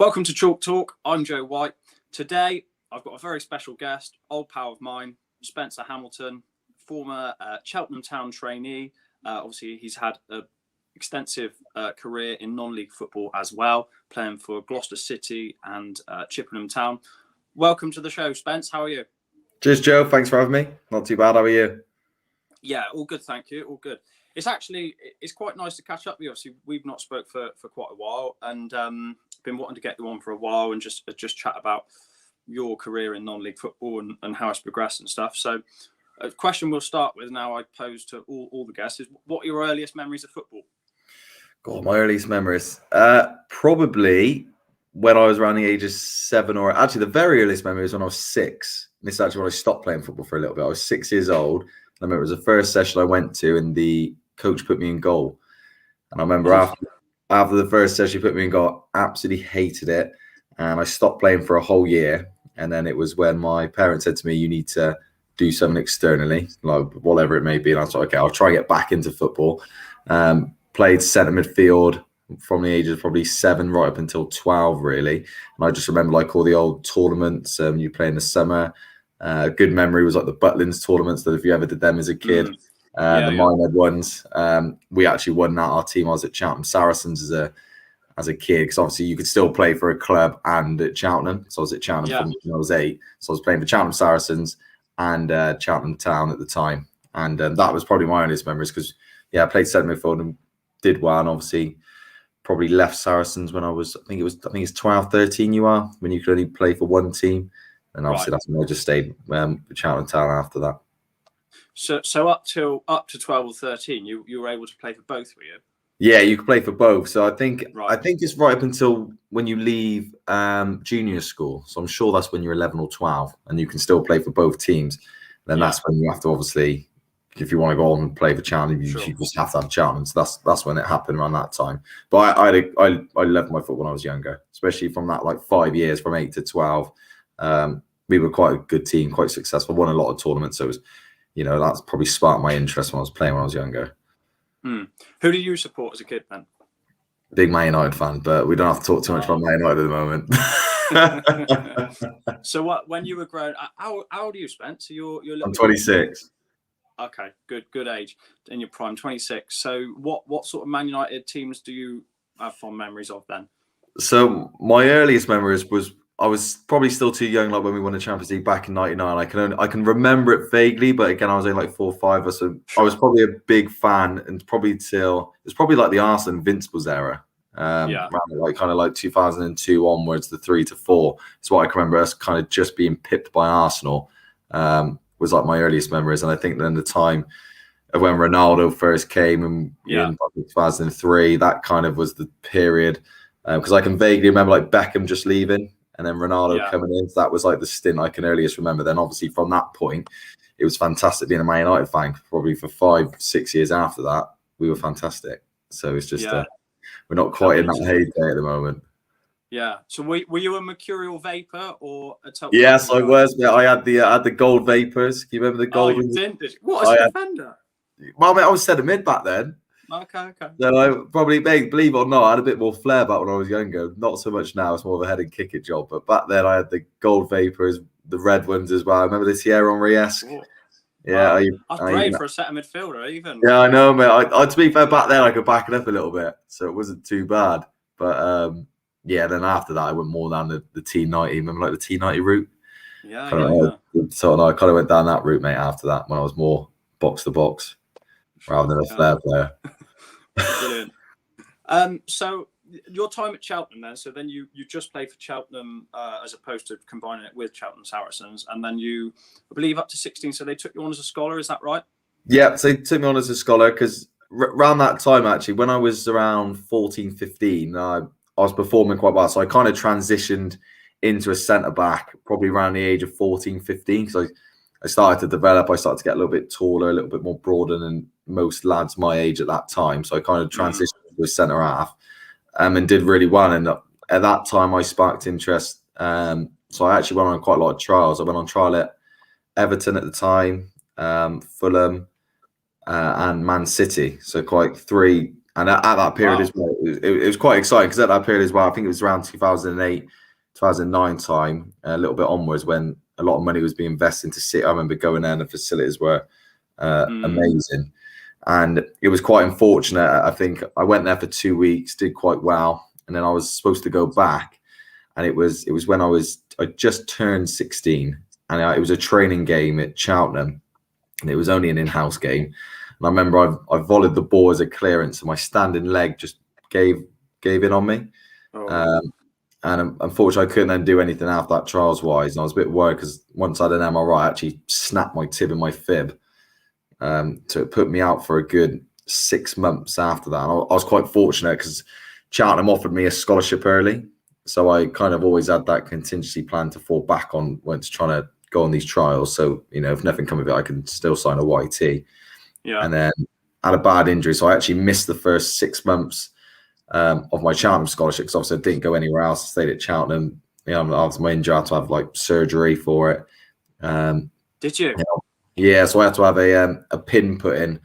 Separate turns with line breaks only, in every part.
Welcome to Chalk Talk. I'm Joe White. Today, I've got a very special guest, old pal of mine, Spencer Hamilton, former Cheltenham Town trainee. Obviously, he's had an extensive career in non-league football as well, playing for Gloucester City and Chippenham Town. Welcome to the show, Spence. How are you?
Cheers, Joe. Thanks for having me. Not too bad. How are you?
Yeah, all good, thank you. All good. It's quite nice to catch up with you. Obviously, we've not spoke for quite a while, and been wanting to get you on for a while and just chat about your career in non-league football and how it's progressed and stuff. So, a question we'll start with now, I pose to all the guests, is what are your earliest memories of football?
God, my earliest memories. Probably when I was around the age of 7, or actually the very earliest memory was when I was 6. And this is actually when I stopped playing football for a little bit. I was 6 years old. I remember it was the first session I went to, and the coach put me in goal. And I remember after the first session, he put me in goal, I absolutely hated it. And I stopped playing for a whole year. And then it was when my parents said to me, you need to do something externally, like whatever it may be. And I was like, okay, I'll try and get back into football. Played centre midfield from the age of probably 7 right up until 12, really. And I just remember like all the old tournaments you play in the summer. Good memory was like the Butlins tournaments, that if you ever did them as a kid, the minor ones. We actually won that. Our team, I was at Cheltenham Saracens as a kid, because obviously you could still play for a club and at Cheltenham. So I was at Cheltenham from when I was 8. So I was playing for Cheltenham Saracens and Cheltenham Town at the time. And that was probably my earliest memories, because I played centre midfield and did well. And obviously probably left Saracens when I think it's 12, 13 you are, when you could only play for one team. And obviously that's when I just stayed with Cheltenham Town after that.
So up to 12 or 13, you were able to play for both, were you?
Yeah, you could play for both. So I think it's right up until when you leave junior school. So I'm sure that's when you're 11 or 12, and you can still play for both teams. Then that's when you have to, obviously, if you want to go on and play for Cheltenham, you just have to have Cheltenham. So that's when it happened, around that time. But I loved my football when I was younger, especially from that like 5 years, from 8 to 12. We were quite a good team, quite successful, won a lot of tournaments. So it was, that's probably sparked my interest when I was playing when I was younger.
Who do you support as a kid then?
Big Man United fan, but we don't have to talk too much about Man United at the moment.
So when you were growing, how old are you, Spence? So
I'm 26.
Okay, good age in your prime, 26. So what sort of Man United teams do you have fond memories of then?
So my earliest memories was, I was probably still too young, like when we won the Champions League back in '99. I can remember it vaguely, but again, I was only like 4 or 5 or so. I was probably a big fan, and probably it's probably like the Arsenal Invincibles era. Like kind of like 2002 onwards, the 3 to 4. It's what I can remember us kind of just being pipped by Arsenal. Was like my earliest memories, and I think then the time of when Ronaldo first came and in 2003, that kind of was the period, because I can vaguely remember like Beckham just leaving. And then Ronaldo coming in. So that was like the stint I can earliest remember. Then obviously from that point, it was fantastic being a Man United fan. Probably for 5, 6 years after that, we were fantastic. So it's just we're not quite in that heyday at the moment.
Yeah. So were you a mercurial vapor or a tough?
Yes, I was. Yeah, I had the gold vapors. Can you remember the gold?
Oh, you did? What, as a defender?
Well, mate, I was centre mid back then.
Okay.
So I probably, believe it or not, I had a bit more flair back when I was younger. Not so much now. It's more of a head and kick it job. But back then, I had the gold vapors, the red ones as well. I remember the Thierry Henry-esque.
Yeah, that's great for a centre midfielder, even.
Yeah, I know, mate. I to be fair, back then I could back it up a little bit, so it wasn't too bad. But then after that, I went more down the T90. Remember, like the T90 route. So I kind of went down that route, mate. After that, when I was more box to box rather than a flair player.
Brilliant. So your time at Cheltenham then, so then you just played for Cheltenham as opposed to combining it with Cheltenham Saracens, and then you, I believe, up to 16, so they took you on as a scholar, is that right?
Yeah, so they took me on as a scholar, because around that time, actually, when I was around 14, 15, I was performing quite well, so I kind of transitioned into a centre-back probably around the age of 14, 15, because I started to develop. I started to get a little bit taller, a little bit more broader than most lads my age at that time. So I kind of transitioned to a centre half and did really well. And at that time, I sparked interest. So I actually went on quite a lot of trials. I went on trial at Everton at the time, Fulham, and Man City. So quite 3 And at that period
Wow.
as well, it was quite exciting because at that period as well, I think it was around 2008, 2009 time, a little bit onwards when a lot of money was being invested into City. I remember going there and the facilities were amazing. And it was quite unfortunate. I think I went there for 2 weeks, did quite well. And then I was supposed to go back. And it was when I just turned 16. And it was a training game at Cheltenham. And it was only an in-house game. And I remember I volleyed the ball as a clearance and my standing leg just gave in on me. And unfortunately, I couldn't then do anything after that trials-wise. And I was a bit worried because once I had an MRI, I actually snapped my tib and my fib. So it put me out for a good 6 months after that. And I was quite fortunate because Cheltenham offered me a scholarship early. So I kind of always had that contingency plan to fall back on when it's trying to go on these trials. So, if nothing come of it, I can still sign a YT.
Yeah.
And then I had a bad injury. So I actually missed the first 6 months of my Cheltenham scholarship because obviously I didn't go anywhere else. I stayed at Cheltenham. After my injury, I had to have like surgery for it.
Did you?
Yeah, so I had to have a pin put in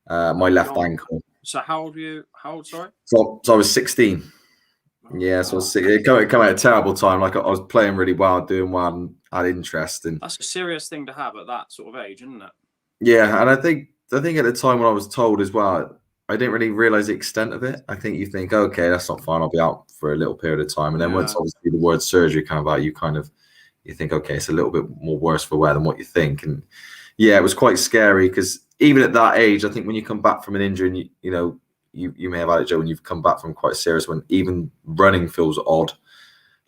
my left ankle.
So how old were you? How old, sorry?
So I was 16. Yeah, so it came at a terrible time. Like I was playing really well, doing well, and had interest. And
that's a serious thing to have at that sort of age, isn't it?
Yeah, and I think at the time when I was told as well, I didn't really realize the extent of it. I think you think, okay, that's not fine. I'll be out for a little period of time, and then once obviously the word surgery came about, you think, okay, it's a little bit more worse for wear than what you think. And yeah, it was quite scary because even at that age, I think when you come back from an injury, and you may have had it, Joe, when you've come back from quite serious, when even running feels odd,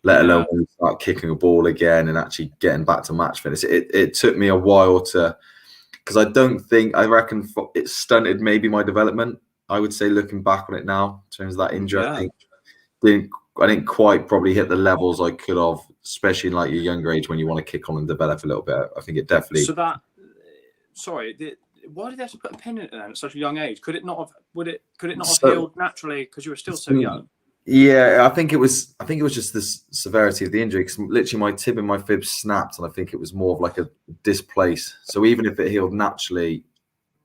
let alone when you start kicking a ball again and actually getting back to match fitness. It took me a while because I reckon it stunted maybe my development. I would say looking back on it now, in terms of that injury, I didn't quite probably hit the levels I could have, especially in like your younger age when you want to kick on and develop a little bit. I think it definitely.
Why did they have to put a pin in it then at such a young age? Could it not have healed naturally because you were still so young?
Yeah, I think it was just the severity of the injury because literally my tib and my fib snapped, and I think it was more of like a displace. So even if it healed naturally,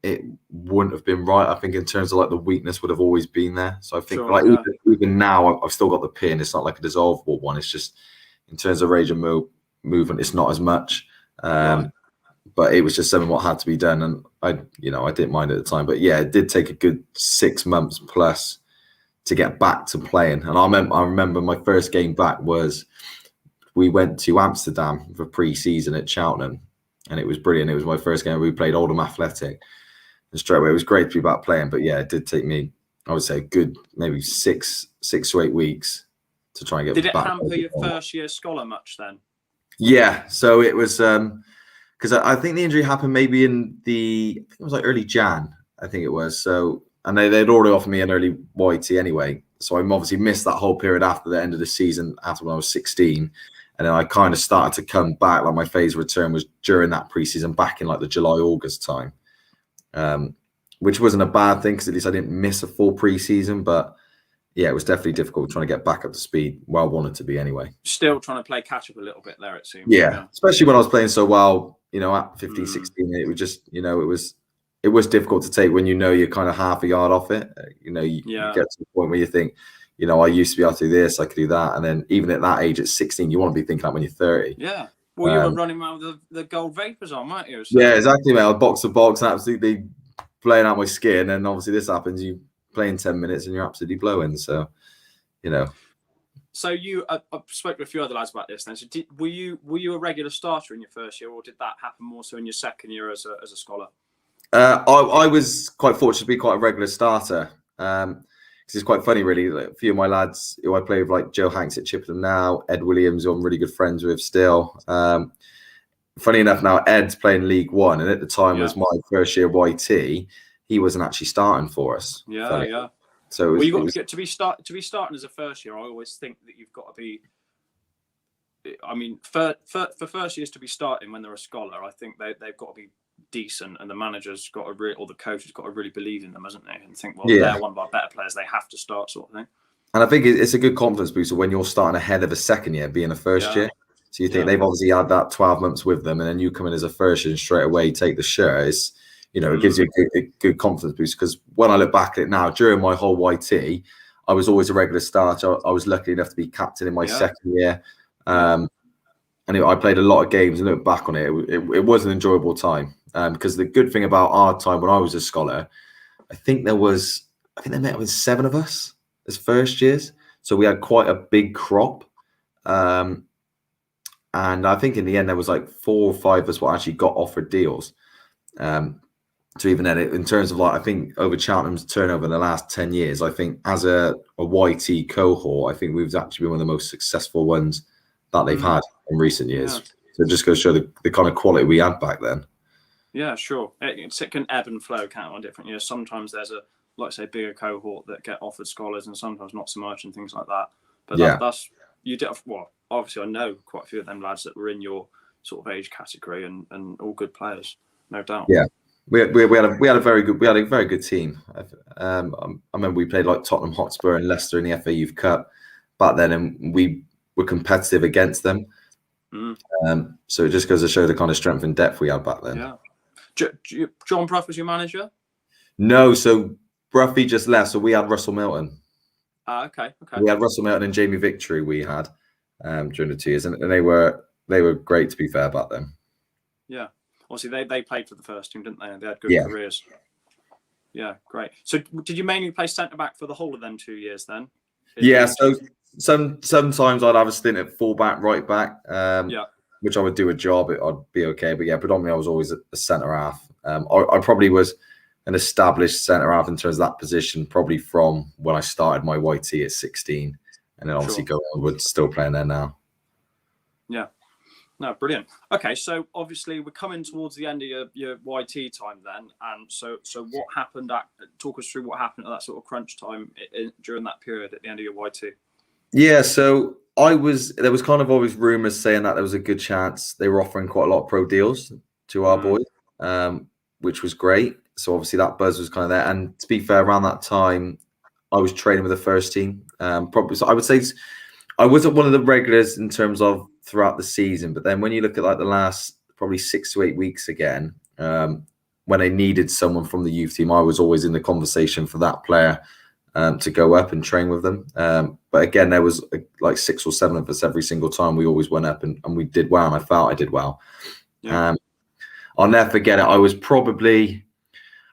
it wouldn't have been right. I think in terms of like the weakness would have always been there. So I think even now I've still got the pin. It's not like a dissolvable one. It's just in terms of range of movement, it's not as much. But it was just something what had to be done, and I didn't mind at the time. But yeah, it did take a good 6 months plus to get back to playing. And I remember my first game back was we went to Amsterdam for pre-season at Cheltenham, and it was brilliant. It was my first game. We played Oldham Athletic, and straight away it was great to be back playing. But yeah, it did take me, I would say, a good maybe 6 to 8 weeks to try and get back.
Did it hamper your first year scholar much then?
Yeah, so it was because I think the injury happened maybe it was like early Jan, I think it was. So, and they'd already offered me an early YT anyway. So I obviously missed that whole period after the end of the season, after when I was 16. And then I kind of started to come back. Like my phase of return was during that preseason, back in like the July, August time, which wasn't a bad thing because at least I didn't miss a full preseason. But yeah, it was definitely difficult trying to get back up to speed where I wanted to be anyway.
Still trying to play catch up a little bit there, it seems.
Yeah, especially when I was playing so well, at 15, 16, it was just, it was difficult to take when you're kind of half a yard off it. You get to the point where you think, I used to be able to do this, I could do that. And then even at that age, at 16, you want to be thinking like when you're 30.
Yeah. Well, you were running around with the gold vapors on, weren't you?
So. Yeah, exactly, mate. I was box to box and absolutely playing out my skin. And obviously this happens, you play in 10 minutes and you're absolutely blowing. So,
So I've spoken to a few other lads about this then. So were you a regular starter in your first year, or did that happen more so in your second year as a scholar?
I was quite fortunate to be quite a regular starter. Because it's quite funny, really. Like, a few of my lads who I play with, like Joe Hanks at Chippenham now, Ed Williams, who I'm really good friends with still. Funny enough, now Ed's playing League One, and at the time was my first year YT. He wasn't actually starting for us.
Yeah.
So
to be starting as a first year, I always think that you've got to be. I mean, for first years to be starting when they're a scholar, I think they've got to be decent, and the manager's got to or the coach has got to really believe in them, hasn't they? And think, well, they're one of our better players, they have to start, sort of thing. And
I think it's a good confidence booster when you're starting ahead of a second year, being a first year. So you think they've obviously had that 12 months with them, and then you come in as a first year and straight away take the shirt. it gives you a good confidence boost. Because when I look back at it now, during my whole YT, I was always a regular starter. I was lucky enough to be captain in my second year. And I played a lot of games, and look back on it, it was an enjoyable time. Because the good thing about our time when I was a scholar, I think there may have been 7 of us as first years. So we had quite a big crop. And I think in the end, there was like 4 or 5 of us what actually got offered deals. So even then, in terms of I think over Cheltenham's turnover in the last 10 years, I think as a YT cohort, I think we've actually been one of the most successful ones that they've had in recent years. So it just goes to show the kind of quality we had back then.
Yeah, sure. It can ebb and flow on different years. Sometimes there's like I say, bigger cohort that get offered scholars, and sometimes not so much, and things like that. But that's you did. Well, obviously, I know quite a few of them lads that were in your sort of age category, and all good players, no doubt.
Yeah, we had a very good team. I remember we played like Tottenham Hotspur and Leicester in the FA Youth Cup back then, and we were competitive against them. So it just goes to show the kind of strength and depth we had back then.
Yeah. John Bruff was your manager?
No, so Bruffy just left, so we had Russell Milton.
Okay.
We had Russell Milton and Jamie Victory. We had during the 2 years, and they were great, to be fair, back then.
Yeah, obviously they played for the first team, didn't they? They had good careers. Yeah, great. So did you mainly play centre back for the whole of them 2 years then?
Yeah. So sometimes I'd have a stint at full back, right back. Which I would do a job. I'd be okay, but yeah, predominantly I was always a centre half. I probably was an established centre half in terms of that position, probably from when I started my YT at 16, and then obviously go onward, still playing there now. Yeah.
No, brilliant. Okay, so obviously we're coming towards the end of your YT time then, and so what happened? Talk us through what happened at that sort of crunch time during that period at the end of your YT.
Yeah, so there was kind of always rumours saying that there was a good chance they were offering quite a lot of pro deals to our boys, which was great. So obviously that buzz was kind of there. And to be fair, around that time, I was training with the first team. Probably, so I would say I wasn't one of the regulars in terms of throughout the season. But then when you look at like the last probably 6 to 8 weeks again, when they needed someone from the youth team, I was always in the conversation for that player to go up and train with them. But again, there was like 6 or 7 of us every single time. We always went up and we did well, and I felt I did well. Yeah. I'll never forget it.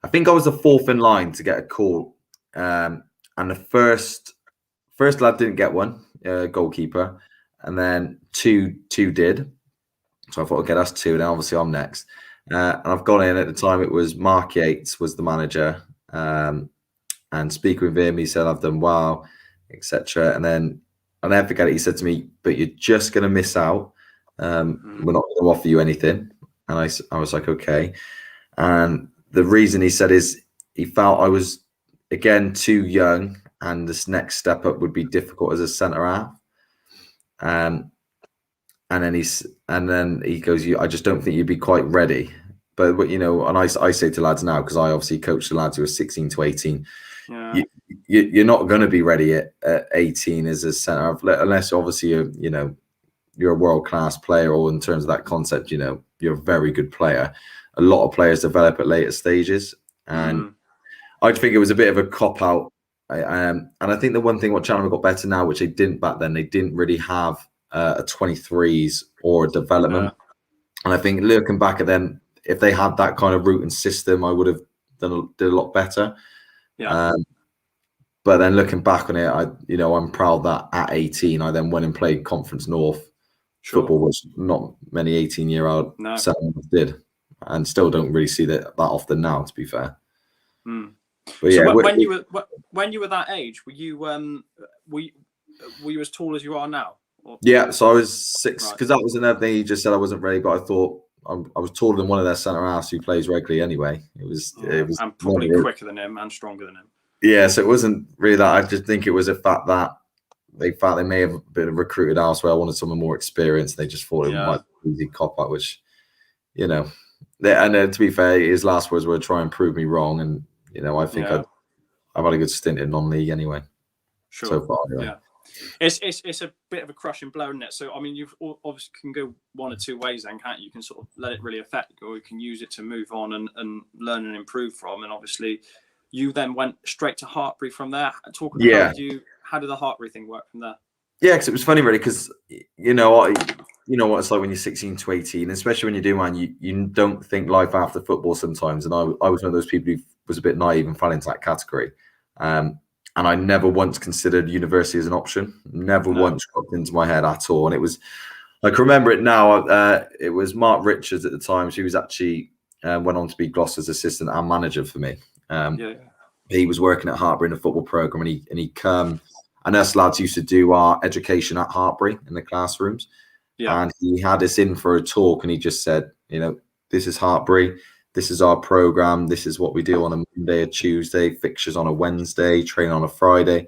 I think I was the 4th in line to get a call. And the first lad didn't get one, goalkeeper. And then two did. So I thought, okay, that's 2. And obviously I'm next. And I've gone in at the time. It was Mark Yates was the manager. And speaking with him, he said, I've done well, etc. And then I'll never forget it. He said to me, but you're just going to miss out. We're not going to offer you anything. And I was like, okay. And the reason he said is he felt I was, again, too young, and this next step up would be difficult as a centre half. And then he goes, I just don't think you'd be quite ready. But and I say to lads now, because I obviously coach the lads who are 16 to 18, you're not going to be ready at 18 as a centre half, unless obviously you're a world class player, or in terms of that concept, you're a very good player. A lot of players develop at later stages, and I think it was a bit of a cop out. And I think the one thing what Cheltenham got better now, which they didn't back then, they didn't really have a 23s or a development. And I think looking back at them, if they had that kind of route and system, I would have did a lot better. Yeah. But then looking back on it, I'm proud that at 18, I then went and played Conference North football, which not many 18-year-old did. And still don't really see that often now, to be fair. But
yeah, so when you were that age, were you as tall as you are now? Or?
Yeah, so I was 6, because that was another thing. He just said I wasn't ready, but I thought I was taller than one of their centre halves who plays regularly anyway. It was
and probably quicker than him and stronger than him.
Yeah, so it wasn't really that. I just think it was a fact that they felt they may have been recruited elsewhere. I wanted someone more experienced. They just thought it might be an easy cop out, which and to be fair, his last words were try and prove me wrong. And I think I've had a good stint in non-league anyway.
Sure.
So far, anyway.
Yeah. It's a bit of a crushing blow, isn't it? So I mean, you've obviously can go one or two ways then, can't you? You can sort of let it really affect you, or you can use it to move on and learn and improve from. And obviously, you then went straight to Heartbreak from there. How did the Heartbreak thing work from there?
Yeah, because it was funny, really, because you know what it's like when you're 16 to 18, especially when you do, man. You don't think life after football sometimes, and I was one of those people who was a bit naive and fell into that category. And I never once considered university as an option. Never once cropped into my head at all. And it was, I can remember it now. It was Mark Richards at the time. She was actually went on to be Gloucester's assistant and manager for me. He was working at Heartbreak in the football program, and he come, and us lads used to do our education at Heartbreak in the classrooms. Yeah. And he had us in for a talk, and he just said, this is Heartbreak. This is our program. This is what we do on a Monday, a Tuesday, fixtures on a Wednesday, train on a Friday.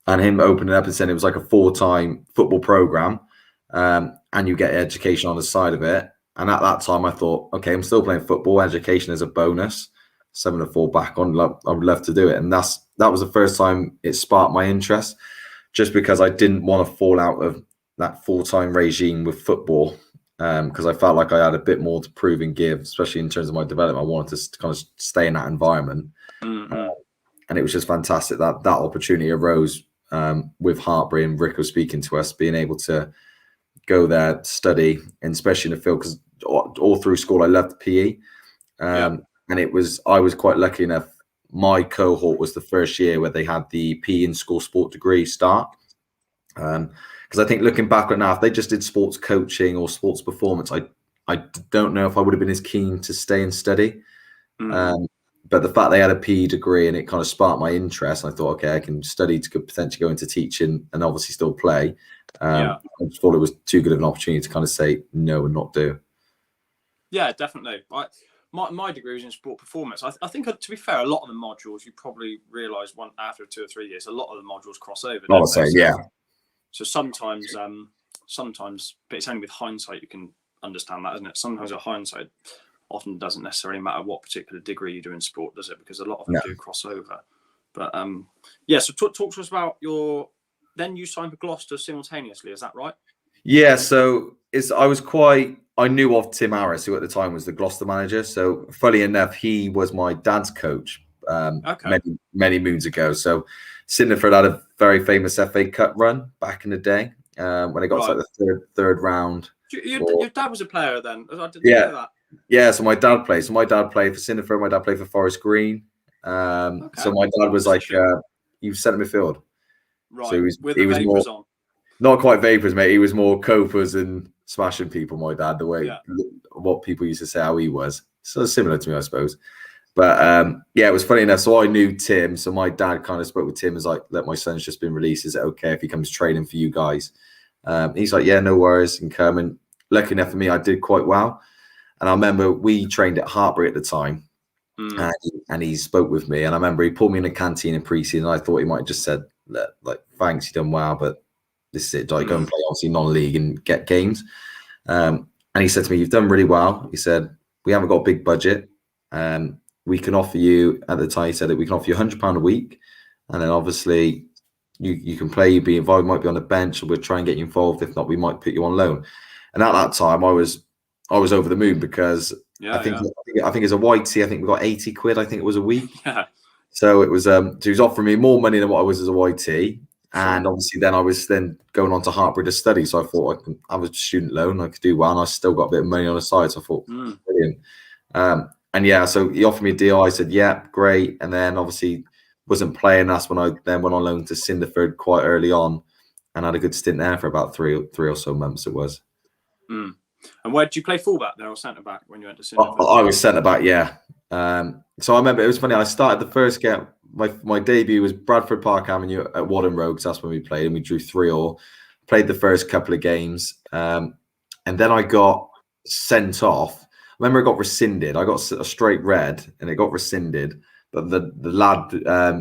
And him opening up and saying it was like a 4-time football program, and you get education on the side of it. And at that time, I thought, okay, I'm still playing football. Education is a bonus, something to fall back on. I would love to do it. And that was the first time it sparked my interest, just because I didn't want to fall out of that full-time regime with football. Because I felt like I had a bit more to prove and give, especially in terms of my development. I wanted to kind of stay in that environment. Mm-hmm. And it was just fantastic that opportunity arose with Heartbreak, and Rick was speaking to us, being able to go there, study, and especially in the field, because all through school I loved PE. And I was quite lucky enough. My cohort was the first year where they had the PE in school sport degree start. Because I think looking back on now, if they just did sports coaching or sports performance, I don't know if I would have been as keen to stay and study. But the fact they had a PE degree, and it kind of sparked my interest, and I thought, okay, I can study to potentially go into teaching and obviously still play. I just thought it was too good of an opportunity to kind of say no and not do.
Yeah, definitely. My degree was in sport performance. I think, to be fair, a lot of the modules, you probably realise after 2 or 3 years, a lot of the modules cross over. So sometimes, but it's only with hindsight you can understand that, isn't it? Sometimes with hindsight, often doesn't necessarily matter what particular degree you do in sport, does it? Because a lot of them do cross over. But so talk to us about then you signed for Gloucester simultaneously, is that right?
Yeah, so I knew of Tim Harris, who at the time was the Gloucester manager. So funny enough, he was my dad's coach many moons ago. So Cinderford had a very famous FA Cup run back in the day when it got to like the third round.
Your dad was a player then? I didn't know that.
Yeah, so my dad played. So my dad played for Cinderford. My dad played for Forest Green. So my dad was like, he was centre midfield.
Right,
so
he was
more,
on.
Not quite vapors, mate. He was more copers and smashing people, my dad, the way what people used to say how he was. So similar to me, I suppose. But it was funny enough. So I knew Tim. So my dad kind of spoke with Tim, as like, "Look, my son's just been released. Is it okay if he comes training for you guys?" He's like, "Yeah, no worries." And come. And lucky enough for me, I did quite well. And I remember we trained at Heartbreak at the time, and he spoke with me. And I remember he pulled me in a canteen in pre-season. And I thought he might have just said, "Like, thanks, you done well, but this is it. Like, go and play obviously non-league and get games." And he said to me, "You've done really well." He said, "We haven't got a big budget. We can offer you," at the time he said that we can offer you £100 a week, and then obviously you can play, you be involved, might be on the bench, or we'll try and get you involved. If not, we might put you on loan. And at that time I was over the moon, because I think as a YT, I think we got 80 quid, I think it was a week. So it was so he was offering me more money than what I was as a YT. And obviously then I was then going on to Heartbreak to study. So I thought I could have a student loan, I could do well, and I still got a bit of money on the side. So I thought, brilliant. And so he offered me a deal. I said, yeah, great. And then obviously wasn't playing. That's when I then went on loan to Cinderford quite early on, and had a good stint there for about three or so months it was.
And where did you play, fullback there or centre back when you went to Cinderford?
I was centre back, yeah. So I remember it was funny. I started the first game. My debut was Bradford Park Avenue at Wadham Road, because that's when we played, and we drew 3-3. Played the first couple of games, and then I got sent off. I remember it got rescinded. I got a straight red, and it got rescinded. But the lad, I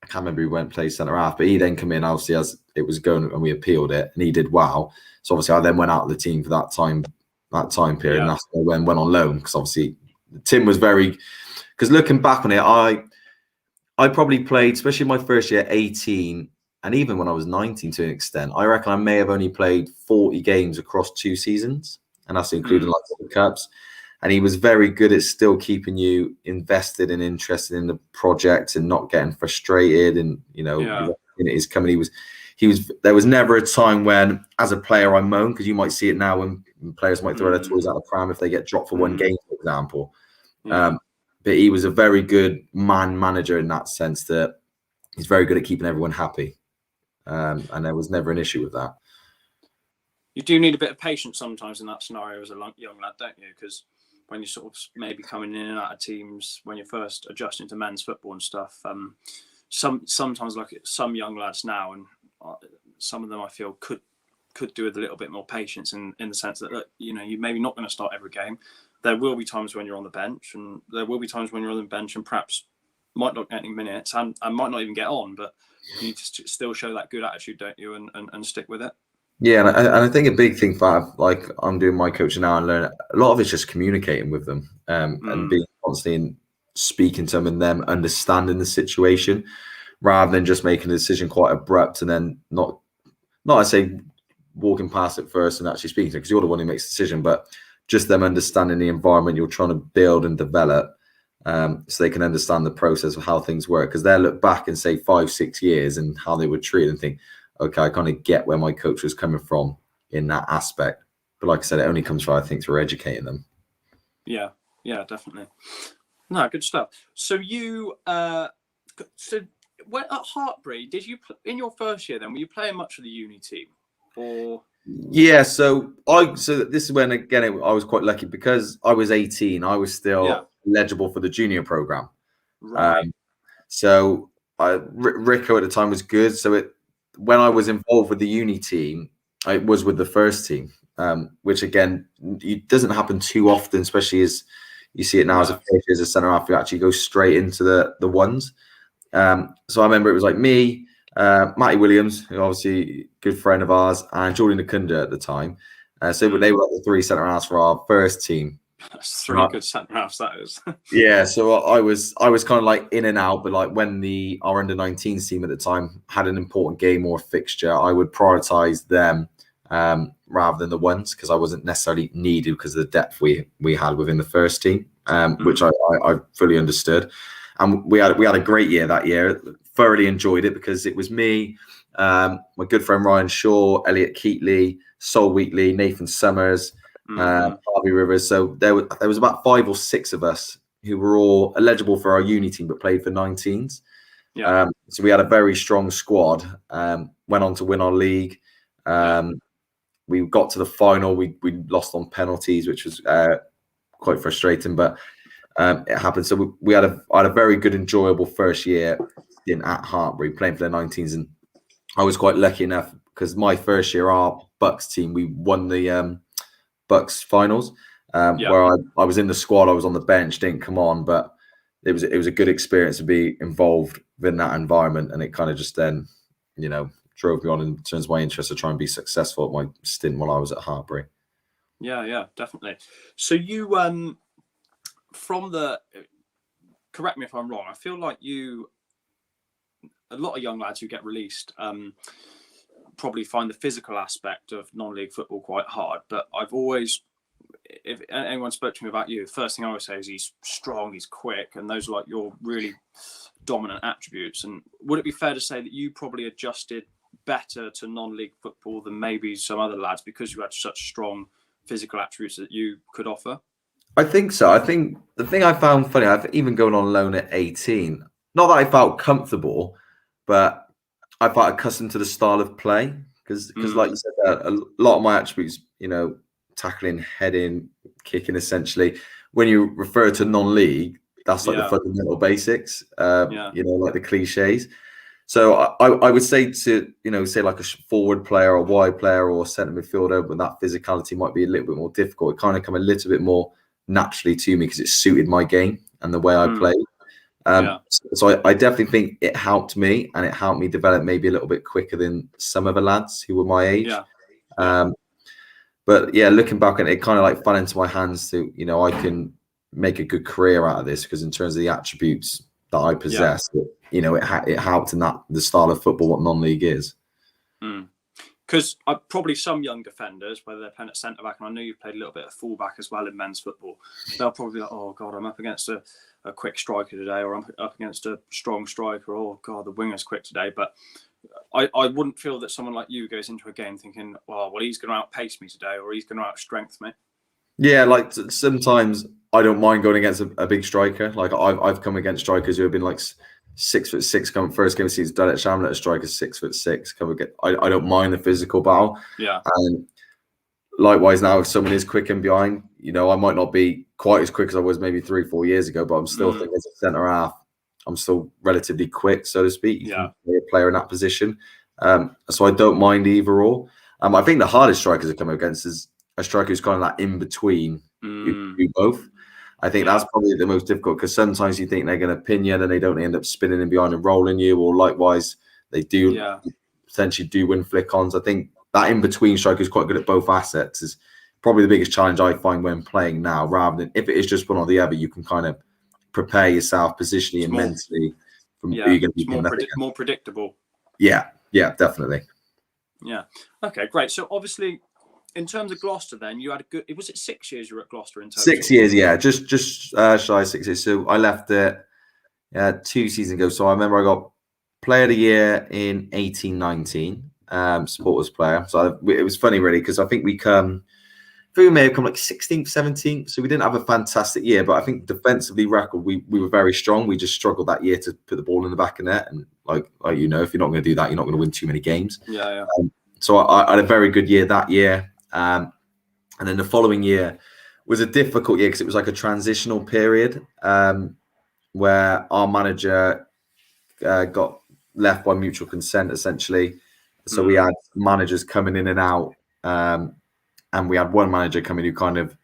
can't remember who went play centre half, but he then came in obviously as it was going, and we appealed it, and he did well. So obviously I then went out of the team for that time period, and that's when I went on loan, because obviously Tim was very. Because looking back on it, I probably played, especially my first year, 18. and even when I was 19 to an extent, I reckon I may have only played 40 games across 2 seasons, and that's including like the cups. And he was very good at still keeping you invested and interested in the project and not getting frustrated. And it's coming. There was never a time when, as a player, I moan, because you might see it now when players might throw their toys out the pram if they get dropped for one game, for example. But he was a very good man manager in that sense, that he's very good at keeping everyone happy. And there was never an issue with that.
You do need a bit of patience sometimes in that scenario as a young lad, don't you? Because when you're sort of maybe coming in and out of teams, when you're first adjusting to men's football and stuff, sometimes like some young lads now, and some of them I feel could do with a little bit more patience in the sense that, you're maybe not going to start every game. There will be times when you're on the bench, and there will be times when you're on the bench and perhaps might not get any minutes and might not even get on, but you need to still show that good attitude, don't you, and stick with it.
Yeah, and I think a big thing for, like, I'm doing my coaching now and learning, a lot of it's just communicating with them, and being constantly speaking to them and them understanding the situation, rather than just making a decision quite abrupt and then not I say walking past it first and actually speaking to them, because you're the one who makes the decision, but just them understanding the environment you're trying to build and develop, so they can understand the process of how things work. Because they'll look back and say 5-6 years and how they were treated and think, okay, I kind of get where my coach was coming from in that aspect. But like I said, it only comes from, I think, through educating them.
Yeah, definitely. No, good stuff. So you, when at Heartbreak, did you, in your first year then, were you playing much of the uni team? Or...
Yeah, so this is when, again, I was quite lucky because I was 18. I was still eligible for the junior program.
Right.
Rico at the time was good. So when I was involved with the uni team, it was with the first team, which again, it doesn't happen too often, especially as you see it now as a centre half, you actually go straight into the ones. So I remember it was like me, Matty Williams, who obviously a good friend of ours, and Jordan Nakunda at the time. So they were like the 3 centre halves for our first team.
That's 3 good centre halves, that is.
Yeah, so I was kind of like in and out, but like when our under-19s team at the time had an important game or fixture, I would prioritise them rather than the ones, because I wasn't necessarily needed because of the depth we had within the first team, which I fully understood. And we had a great year that year. Thoroughly enjoyed it because it was me, my good friend Ryan Shaw, Elliot Keatley, Sol Wheatley, Nathan Summers, Harvey Rivers. So there was about 5 or 6 of us who were all eligible for our uni team but played for 19s. Yeah. So we had a very strong squad. Went on to win our league. We got to the final. We lost on penalties, which was quite frustrating, but it happened. So we had a very good, enjoyable first year at Heartbreak, playing for the 19s, and I was quite lucky enough because my first year, our Bucks team, we won the Bucks finals, where I was in the squad. I was on the bench, didn't come on, but it was a good experience to be involved in that environment, and it kind of just then, drove me on in terms of my interest to try and be successful at my stint while I was at Heartbreak.
Yeah, definitely. So you correct me if I'm wrong, I feel like a lot of young lads who get released probably find the physical aspect of non-league football quite hard, but I've always, if anyone spoke to me about you, the first thing I always say is he's strong, he's quick, and those are like your really dominant attributes. And would it be fair to say that you probably adjusted better to non-league football than maybe some other lads because you had such strong physical attributes that you could offer?
I think so. I think the thing I found funny, I've even going on loan at 18, not that I felt comfortable, but I felt accustomed to the style of play because like you said, a lot of my attributes, tackling, heading, kicking, essentially, when you refer to non-league, that's like the fundamental basics, like the cliches. So I would say to, say like a forward player, or a wide player, or a centre midfielder, but that physicality might be a little bit more difficult. It kind of come a little bit more naturally to me because it suited my game and the way I played. So I definitely think it helped me, and it helped me develop maybe a little bit quicker than some of the lads who were my age. But yeah, looking back at it, kind of like fell into my hands to, I can make a good career out of this, because in terms of the attributes that I possess, you know, it helped in that the style of football what non-league is.
Because probably some young defenders, whether they're playing at centre back, and I know you've played a little bit of fullback as well in men's football, they'll probably be like, oh God, I'm up against a quick striker today, or I'm up against a strong striker, or oh God, the winger's quick today. But I wouldn't feel that someone like you goes into a game thinking, well, he's going to outpace me today, or he's going to outstrength me.
Yeah, like sometimes I don't mind going against a big striker. Like I've come against strikers who have been like 6'6", coming first game of the season, done at Shamlet, a striker 6'6", come again. I don't mind the physical battle.
Yeah.
And likewise now, if someone is quick and behind, you know, I might not be quite as quick as I was maybe 3-4 years ago, but I'm still thinking as a centre half, I'm still relatively quick, so to speak. You can play a player in that position. So I don't mind either or. I think the hardest strikers to come against is a striker who's kind of that in between you do both. I think that's probably the most difficult, because sometimes you think they're going to pin you, then they don't end up spinning in behind and rolling you, or likewise they do potentially do win flick-ons. I think that in between striker is quite good at both assets is probably the biggest challenge I find when playing now. Rather than if it is just one or the other, you can kind of prepare yourself positionally and mentally from who you're going to be
more predictable.
Yeah, definitely.
Yeah. Okay, great. So obviously, in terms of Gloucester, then you had a good. Was it 6 years you were at Gloucester in total?
6 years, yeah, just shy of 6 years. So I left it 2 seasons ago. So I remember I got Player of the Year in 18-19, supporters player. So it was funny really, because I think we may have come like 16th, 17th. So we didn't have a fantastic year, but I think defensively record we were very strong. We just struggled that year to put the ball in the back of net, and like you know, if you're not going to do that, you're not going to win too many games.
Yeah.
So I had a very good year that year. And then the following year was a difficult year because it was like a transitional period where our manager got left by mutual consent, essentially. So we had managers coming in and out, and we had one manager coming who kind of,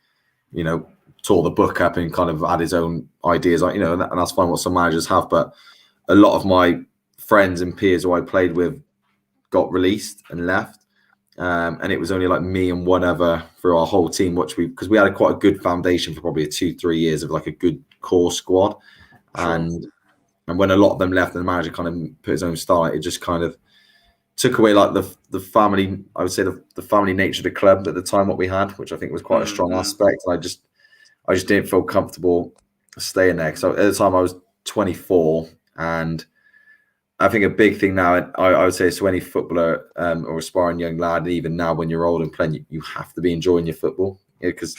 you know, tore the book up and kind of had his own ideas, like, you know, and that's fine what some managers have. But a lot of my friends and peers who I played with got released and left. And it was only like me and one other for our whole team, because we had quite a good foundation for probably 2-3 years of like a good core squad. Sure. And when a lot of them left and the manager kind of put his own style, it just kind of took away like the family, I would say the family nature of the club at the time, what we had, which I think was quite a strong aspect. And I just didn't feel comfortable staying there. So at the time I was 24, and I think a big thing now, I would say, to any footballer or aspiring young lad, and even now when you're old and playing, you have to be enjoying your football. Because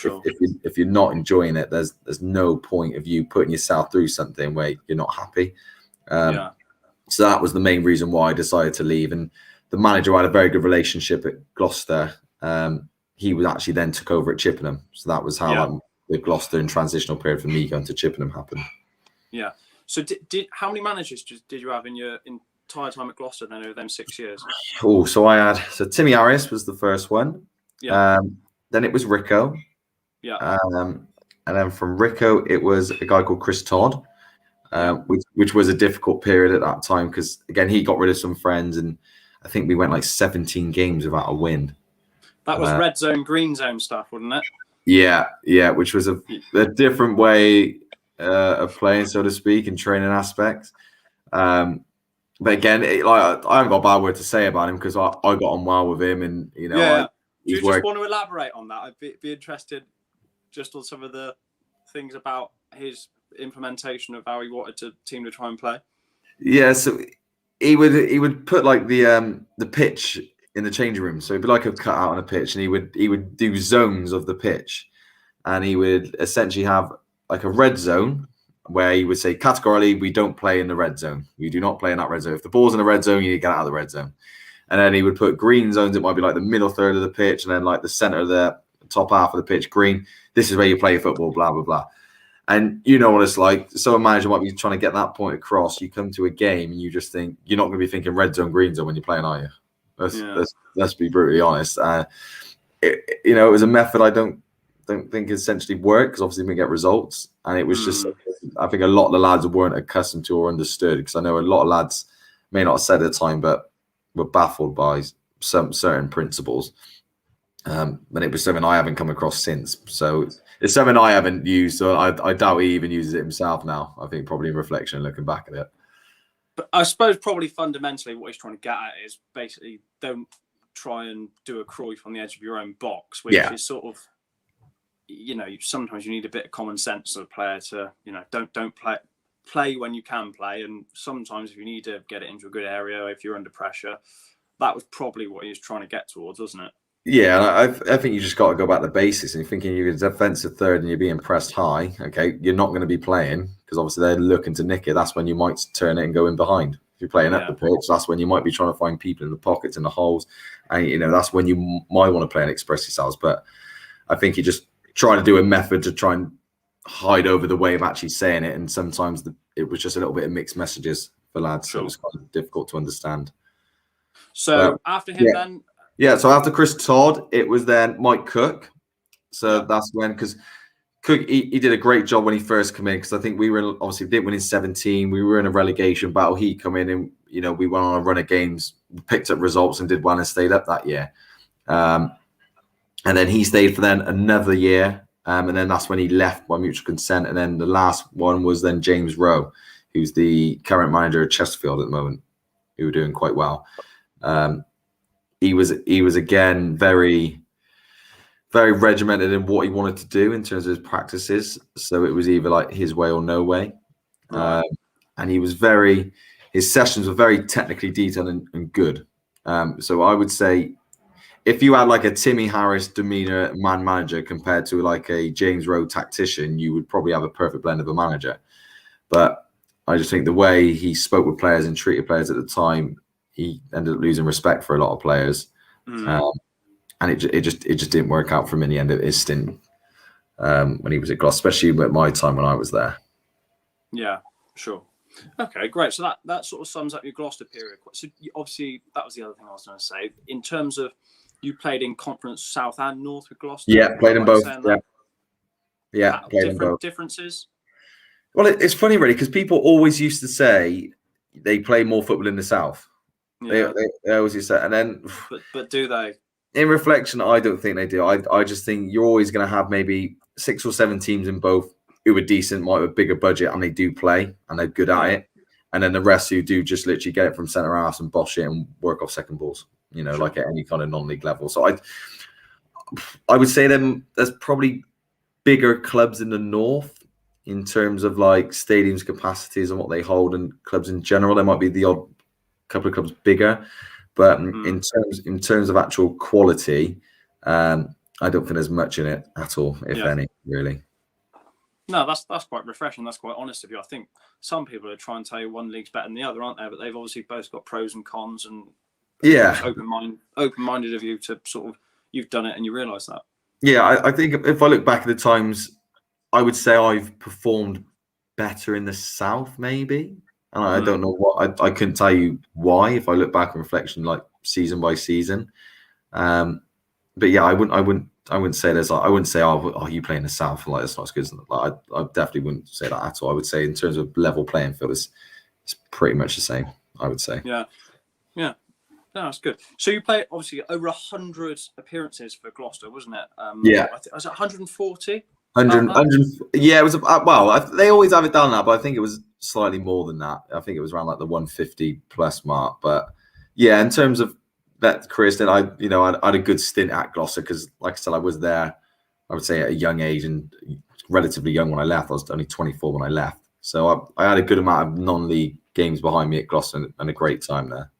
if you're not enjoying it, there's no point of you putting yourself through something where you're not happy. So that was the main reason why I decided to leave. And the manager, I had a very good relationship at Gloucester. He was actually then took over at Chippenham. So that was how the Gloucester and transitional period for me going to Chippenham happened. Yeah.
So how many managers did you have in your entire time at Gloucester then over them 6 years?
Oh, so Timmy Harris was the first one. Yeah. Then it was Rico.
Yeah.
And then from Rico, it was a guy called Chris Todd, which was a difficult period at that time because, again, he got rid of some friends, and I think we went like 17 games without a win.
That was red zone, green zone stuff, wasn't it?
Yeah, which was a different way of playing, so to speak, and training aspects. But again, I haven't got a bad word to say about him because I got on well with him, and you know,
do you just want to elaborate on that? I'd be interested just on some of the things about his implementation of how he wanted the team to try and play.
Yeah, so he would put like the pitch in the changing room, so it'd be like a cutout on a pitch, and he would do zones of the pitch, and he would essentially have like a red zone where he would say categorically, we don't play in the red zone. We do not play in that red zone. If the ball's in the red zone, you need to get out of the red zone. And then he would put green zones. It might be like the middle third of the pitch, and then like the center of the top half of the pitch, green. This is where you play your football, blah, blah, blah. And you know what it's like. So a manager might be trying to get that point across. You come to a game and you just think, you're not going to be thinking red zone, green zone when you're playing, are you? Let's be brutally honest. It was a method I don't think essentially worked because obviously we didn't get results. And it was just, I think a lot of the lads weren't accustomed to or understood, because I know a lot of lads may not have said at the time, but were baffled by some certain principles. And it was something I haven't come across since. So it's something I haven't used. So I doubt he even uses it himself now. I think probably in reflection, looking back at it.
But I suppose probably fundamentally what he's trying to get at is basically don't try and do a Cruyff on the edge of your own box, which is sort of, sometimes you need a bit of common sense as a player to, don't play when you can play. And sometimes if you need to get it into a good area, if you're under pressure, that was probably what he was trying to get towards, wasn't it?
Yeah, I think you just got to go back to basics. And you're thinking you're a defensive third and you're being pressed high. Okay, you're not going to be playing because obviously they're looking to nick it. That's when you might turn it and go in behind. If you're playing up the pitch, that's when you might be trying to find people in the pockets and the holes, and that's when you might want to play and express yourselves. But I think you're just trying to do a method to try and hide over the way of actually saying it, and sometimes it was just a little bit of mixed messages for lads, so it was kind of difficult to understand.
So after him, then.
Yeah, so after Chris Todd, it was then Mike Cook. So that's when, because Cook, he did a great job when he first came in, because I think we were obviously didn't win in 17. We were in a relegation battle. He come in and, we went on a run of games, picked up results and did well and stayed up that year. And then he stayed for then another year. And then that's when he left by mutual consent. And then the last one was then James Rowe, who's the current manager of Chesterfield at the moment, who were doing quite well. He was again very, very regimented in what he wanted to do in terms of his practices. So it was either like his way or no way. And he was his sessions were very technically detailed and good. So I would say if you had like a Timmy Harris demeanor man manager compared to like a James Rowe tactician, you would probably have a perfect blend of a manager. But I just think the way he spoke with players and treated players at the time, he ended up losing respect for a lot of players. And it just didn't work out for him in the end of his stint when he was at Gloucester, especially at my time when I was there.
Yeah, sure. Okay, great. So that sort of sums up your Gloucester period. So obviously that was the other thing I was going to say. In terms of you played in Conference South and North with Gloucester.
Yeah, played in both. Yeah, played in both.
Differences?
Well, it's funny really because people always used to say they play more football in the South. Yeah. They always used to say, and then.
But do they?
In reflection, I don't think they do. I just think you're always going to have maybe 6 or 7 teams in both who are decent, might have a bigger budget, and they do play and they're good at it. And then the rest who do just literally get it from centre half and bosh it and work off second balls, like at any kind of non-league level. So I would say there's probably bigger clubs in the North in terms of like stadiums capacities and what they hold, and clubs in general. There might be the odd couple of clubs bigger. But in terms of actual quality, I don't think there's much in it at all, if any, really.
No, that's quite refreshing. That's quite honest of you. I think some people are trying to tell you one league's better than the other, aren't they? But they've obviously both got pros and cons, and open-minded of you to sort of you've done it and you realise that. Yeah,
I think if I look back at the times, I would say I've performed better in the South, maybe. And I don't know what I couldn't tell you why if I look back on reflection, like season by season. But yeah, I wouldn't say there's like, I wouldn't say oh you play in the South, like it's not as good as like I definitely wouldn't say that at all. I would say in terms of level playing field, it's pretty much the same. I would say. Yeah.
No, that's good. So you played obviously over 100 appearances for Gloucester, wasn't it?
Yeah.
Was it 140?
100, yeah, it was. They always have it down now, but I think it was slightly more than that. I think it was around like the 150 plus mark. But yeah, in terms of that career stint, I had a good stint at Gloucester because, like I said, I was there, I would say, at a young age and relatively young when I left. I was only 24 when I left. So I had a good amount of non-league games behind me at Gloucester and a great time there.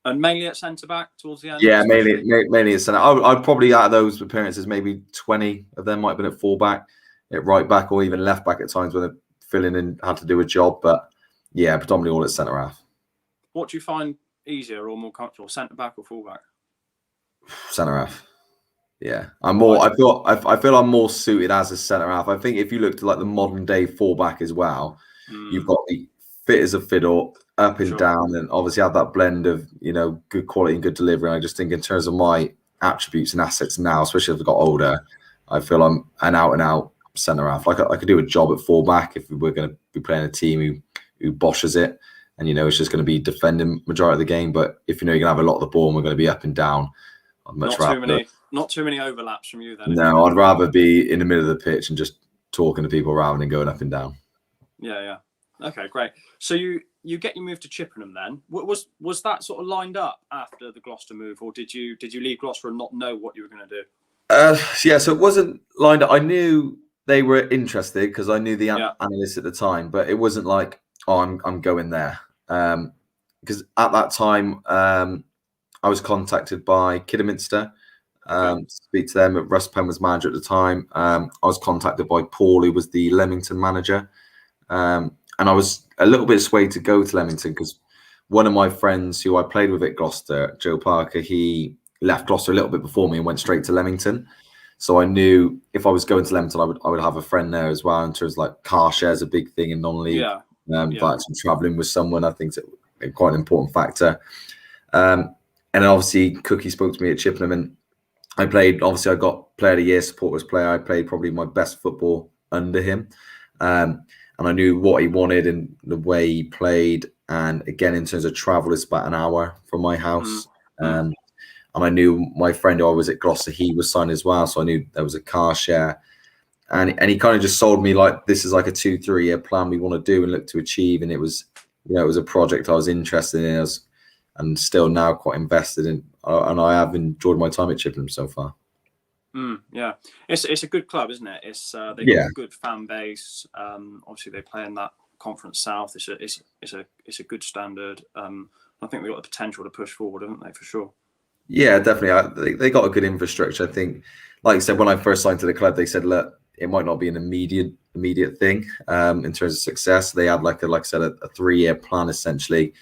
And mainly at centre-back towards the end?
Yeah, mainly at centre. I'd probably, out of those appearances, maybe 20 of them might have been at full-back, at right-back, or even left-back at times when they're filling in, had to do a job. But, yeah, predominantly all at centre-half.
What do you find easier or more comfortable, centre-back or full-back?
Centre-half. Yeah. I feel I'm more suited as a centre-half. I think if you look to like the modern-day full-back as well, you've got the fit as a fiddle, up and down, and obviously have that blend of good quality and good delivery. And I just think in terms of my attributes and assets now, especially as I've got older, I feel I'm an out centre half. Like I could do a job at full back if we were going to be playing a team who boshes it, and it's just going to be defending majority of the game. But if you're going to have a lot of the ball and we're going to be up and down, I'd much rather
not too many overlaps from you then.
No, I'd rather be in the middle of the pitch and just talking to people rather than going up and down.
Yeah. Okay, great. So you get your move to Chippenham then. Was that sort of lined up after the Gloucester move, or did you leave Gloucester and not know what you were going to do?
Yeah, so it wasn't lined up. I knew they were interested because I knew the
Yeah.
analysts at the time, but it wasn't like, oh, I'm going there. Because at that time, I was contacted by Kidderminster to speak to them. Russ Penn was manager at the time. I was contacted by Paul, who was the Leamington manager. And I was a little bit swayed to go to Leamington because one of my friends who I played with at Gloucester, Joe Parker, he left Gloucester a little bit before me and went straight to Leamington. So I knew if I was going to Leamington, I would have a friend there as well. In terms of like car shares, a big thing in non-league. Like traveling with someone, I think it's quite an important factor. And obviously, Cookie spoke to me at Chippenham, and I played. Obviously, I got Player of the Year, supporters player. I played probably my best football under him. And I knew what he wanted and the way he played. And again, in terms of travel, it's about an hour from my house. And I knew my friend who I was at Gloucester, he was signed as well. So I knew there was a car share. And he kind of just sold me like, this is like a 2-3 year plan we want to do and look to achieve. And it was, it was a project I was interested in, and still now quite invested in. And I have enjoyed my time at Chippenham so far.
Yeah, it's a good club, isn't it? They've got a good fan base. Obviously, they play in that Conference South. It's a good standard. I think they've got the potential to push forward, haven't they? For sure. Yeah,
definitely. They got a good infrastructure. I think, like I said, when I first signed to the club, they said, look, it might not be an immediate thing in terms of success. They had like I said, a 3-year plan essentially,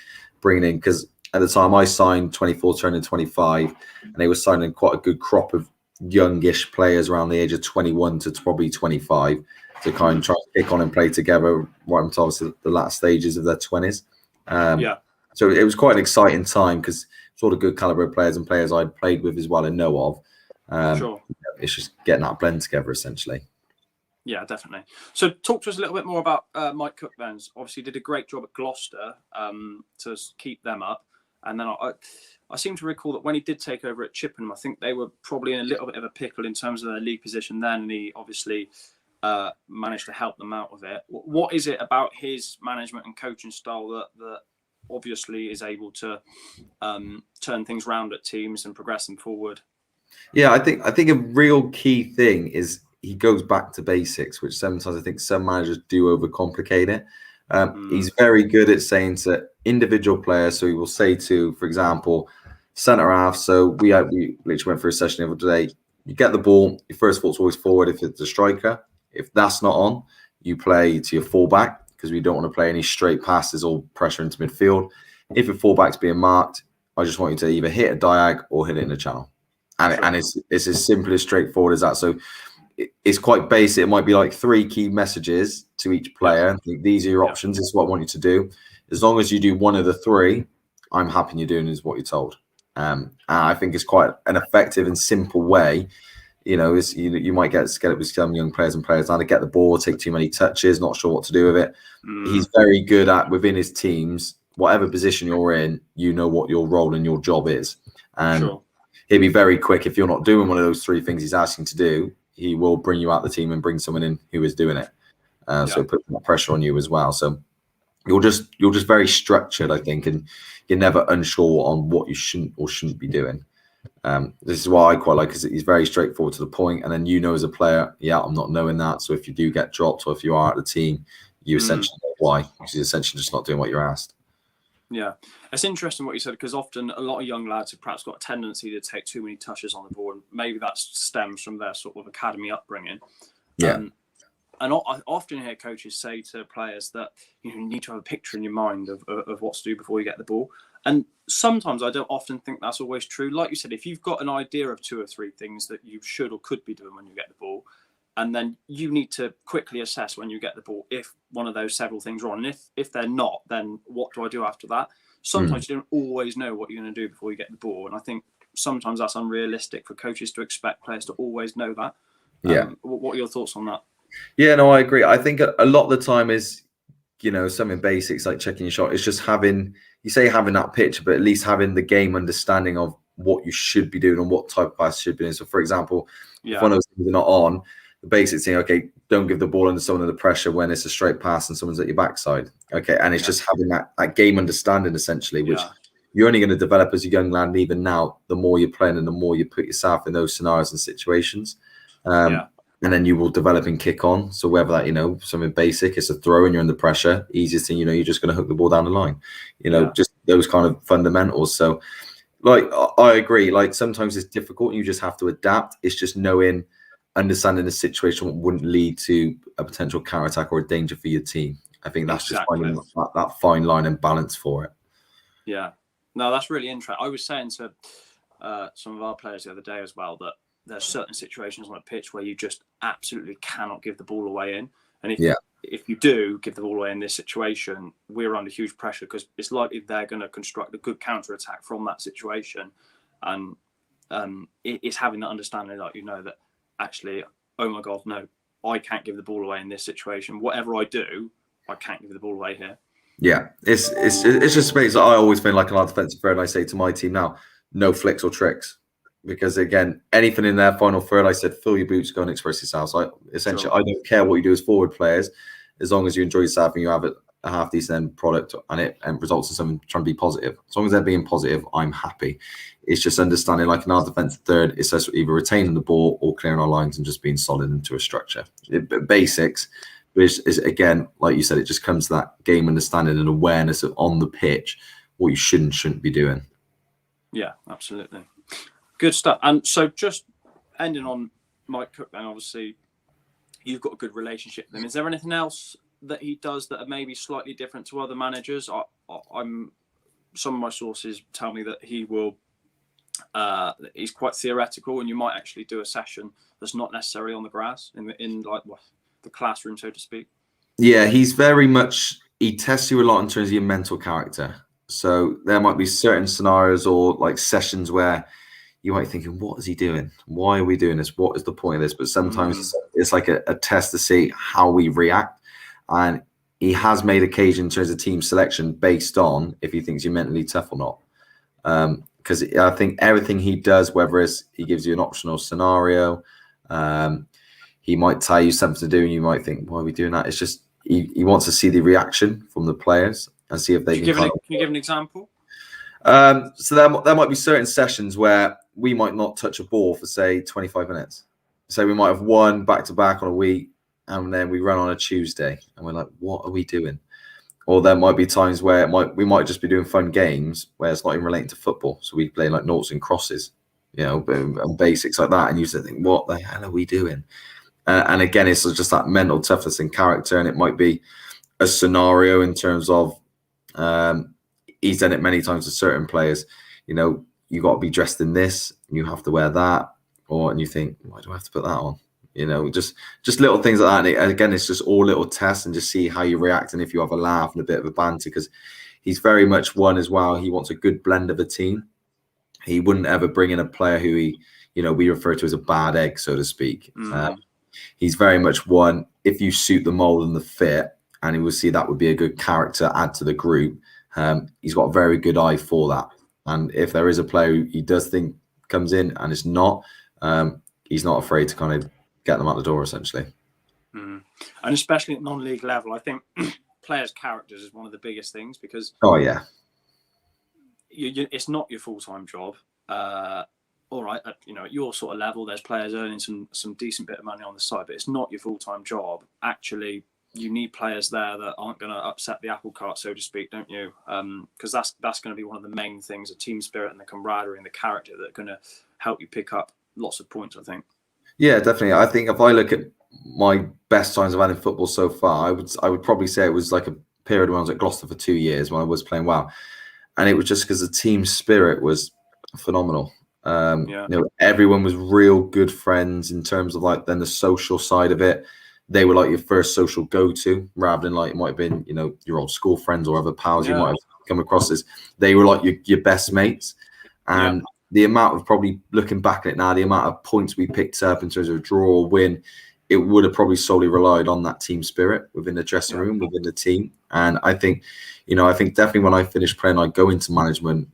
bringing in, because at the time I signed 24 turning 25, and they were signing quite a good crop of youngish players around the age of 21 to probably 25 to kind of try to kick on and play together right until obviously the last stages of their 20s. So it was quite an exciting time because it's all the good caliber of players and players I'd played with as well and know of. It's just getting that blend together essentially.
Yeah, definitely. So talk to us a little bit more about Mike Cook then. Obviously did a great job at Gloucester to keep them up. And then I seem to recall that when he did take over at Chippenham, I think they were probably in a little bit of a pickle in terms of their league position then, and he obviously managed to help them out with it. What is it about his management and coaching style that obviously is able to turn things around at teams and progress them forward?
Yeah, I think a real key thing is he goes back to basics, which sometimes I think some managers do overcomplicate it. He's very good at saying to individual players. So he will say to, for example, centre half. So we literally went through a session the other day. You get the ball, your first thought's always forward if it's a striker. If that's not on, you play to your fullback because we don't want to play any straight passes or pressure into midfield. If your fullback's being marked, I just want you to either hit a diag or hit it in the channel. And it's as simple as straightforward as that. So it's quite basic. It might be like 3 key messages to each player. These are your options. This is what I want you to do. As long as you do one of the 3, I'm happy you're doing is what you're told. And I think it's quite an effective and simple way. You might get it with some young players and players now to get the ball, take too many touches, not sure what to do with it. He's very good at, within his teams, whatever position you're in, you know what your role and your job is. And he'll be very quick. If you're not doing one of those 3 things he's asking to do, he will bring you out the team and bring someone in who is doing it. So put that pressure on you as well. So you're just very structured, I think, and you're never unsure on what you shouldn't or shouldn't be doing. This is why I quite like, because he's very straightforward to the point, and then as a player, I'm not knowing that. So if you do get dropped or if you are at the team, you essentially know why, because you're essentially just not doing what you're asked. Yeah,
it's interesting what you said, because often a lot of young lads have perhaps got a tendency to take too many touches on the ball, and maybe that stems from their sort of academy upbringing. And I often hear coaches say to players that you need to have a picture in your mind of what to do before you get the ball. And sometimes I don't often think that's always true. Like you said, if you've got an idea of 2 or 3 things that you should or could be doing when you get the ball, and then you need to quickly assess when you get the ball if one of those several things are on. And if they're not, then what do I do after that? Sometimes you don't always know what you're going to do before you get the ball. And I think sometimes that's unrealistic for coaches to expect players to always know that. What are your thoughts on that?
Yeah, no, I agree. I think a lot of the time is, something basics like checking your shot. It's just having that picture, but at least having the game understanding of what you should be doing and what type of pass should be doing. So, for example, if one of those things are not on, the basic thing. Okay, don't give the ball under someone under pressure when it's a straight pass and someone's at your backside. Okay, and it's just having that game understanding essentially, which you're only going to develop as a young lad. And even now, the more you're playing and the more you put yourself in those scenarios and situations, and then you will develop and kick on. So whether that, something basic, it's a throw and you're under pressure, easiest thing, you're just going to hook the ball down the line, just those kind of fundamentals. So like, I agree, like sometimes it's difficult and you just have to adapt. It's just understanding the situation wouldn't lead to a potential counter attack or a danger for your team. I think that's just finding that fine line and balance for it.
Yeah, no, that's really interesting. I was saying to some of our players the other day as well that there's certain situations on a pitch where you just absolutely cannot give the ball away in. And if you do give the ball away in this situation, we're under huge pressure because it's likely they're going to construct a good counter attack from that situation. And it's having that understanding, like, that actually, oh my God, no, I can't give the ball away in this situation. Whatever I do, I can't give the ball away here.
Yeah, it's just space. I always feel like an defensive third, and I say to my team now, no flicks or tricks. Because again, anything in their final third, I said, fill your boots, go and express yourself. So essentially, I don't care what you do as forward players, as long as you enjoy yourself and you have a half decent end product and it results in something trying to be positive. As long as they're being positive, I'm happy. It's just understanding, like in our defensive third, it's just either retaining the ball or clearing our lines and just being solid into a structure. Basics, which is again, like you said, it just comes to that game understanding and awareness of on the pitch what you should and shouldn't be doing.
Yeah, absolutely. Good stuff. And so just ending on Mike Cook, then obviously you've got a good relationship with him. Is there anything else that he does that are maybe slightly different to other managers? Some of my sources tell me that he will, he's quite theoretical, and you might actually do a session that's not necessarily on the grass in like the classroom, so to speak. Yeah,
he's very much, he tests you a lot in terms of your mental character. So there might be certain scenarios or like sessions where you might be thinking, what is he doing? Why are we doing this? What is the point of this? But sometimes it's like a test to see how we react. And he has made occasion in terms of team selection based on if he thinks you're mentally tough or not. Because I think everything he does, whether it's he gives you an optional scenario, he might tell you something to do and you might think, why are we doing that? It's just he wants to see the reaction from the players and see if they can.
Can you give an example?
So there might be certain sessions where we might not touch a ball for, say, 25 minutes. So we might have one back-to-back on a week, and then we run on a Tuesday, and we're like, what are we doing? Or there might be times where we might just be doing fun games where it's not even relating to football. So we play like noughts and crosses, and basics like that. And you just think, what the hell are we doing? And again, it's just that mental toughness and character. And it might be a scenario in terms of he's done it many times with certain players. You got to be dressed in this, and you have to wear that, and you think, why do I have to put that on? Just little things like that. And again, it's just all little tests and just see how you react and if you have a laugh and a bit of a banter, because he's very much one as well. He wants a good blend of a team. He wouldn't ever bring in a player who we refer to as a bad egg, so to speak. He's very much one, if you suit the mold and the fit, and he will see that would be a good character add to the group. He's got a very good eye for that. And if there is a player who he does think comes in and it's not, he's not afraid to kind of get them out the door, essentially.
And especially at non-league level, I think players' characters is one of the biggest things, because it's not your full-time job. All right, at your sort of level, there's players earning some decent bit of money on the side, but it's not your full-time job. Actually, you need players there that aren't going to upset the apple cart, so to speak, don't you? Because that's going to be one of the main things, the team spirit and the camaraderie and the character that are going to help you pick up lots of points, I think. Yeah,
definitely. I think if I look at my best times I've had in football so far, I would probably say it was like a period when I was at Gloucester for 2 years when I was playing well. And it was just because the team spirit was phenomenal. Everyone was real good friends in terms of like then the social side of it. They were like your first social go-to, rather than like it might have been, your old school friends or other pals you might have come across as. They were like your best mates. And the amount of, probably looking back at it now, the amount of points we picked up in terms of a draw or win, it would have probably solely relied on that team spirit within the dressing room, within the team. And I think definitely when I finish playing, I go into management.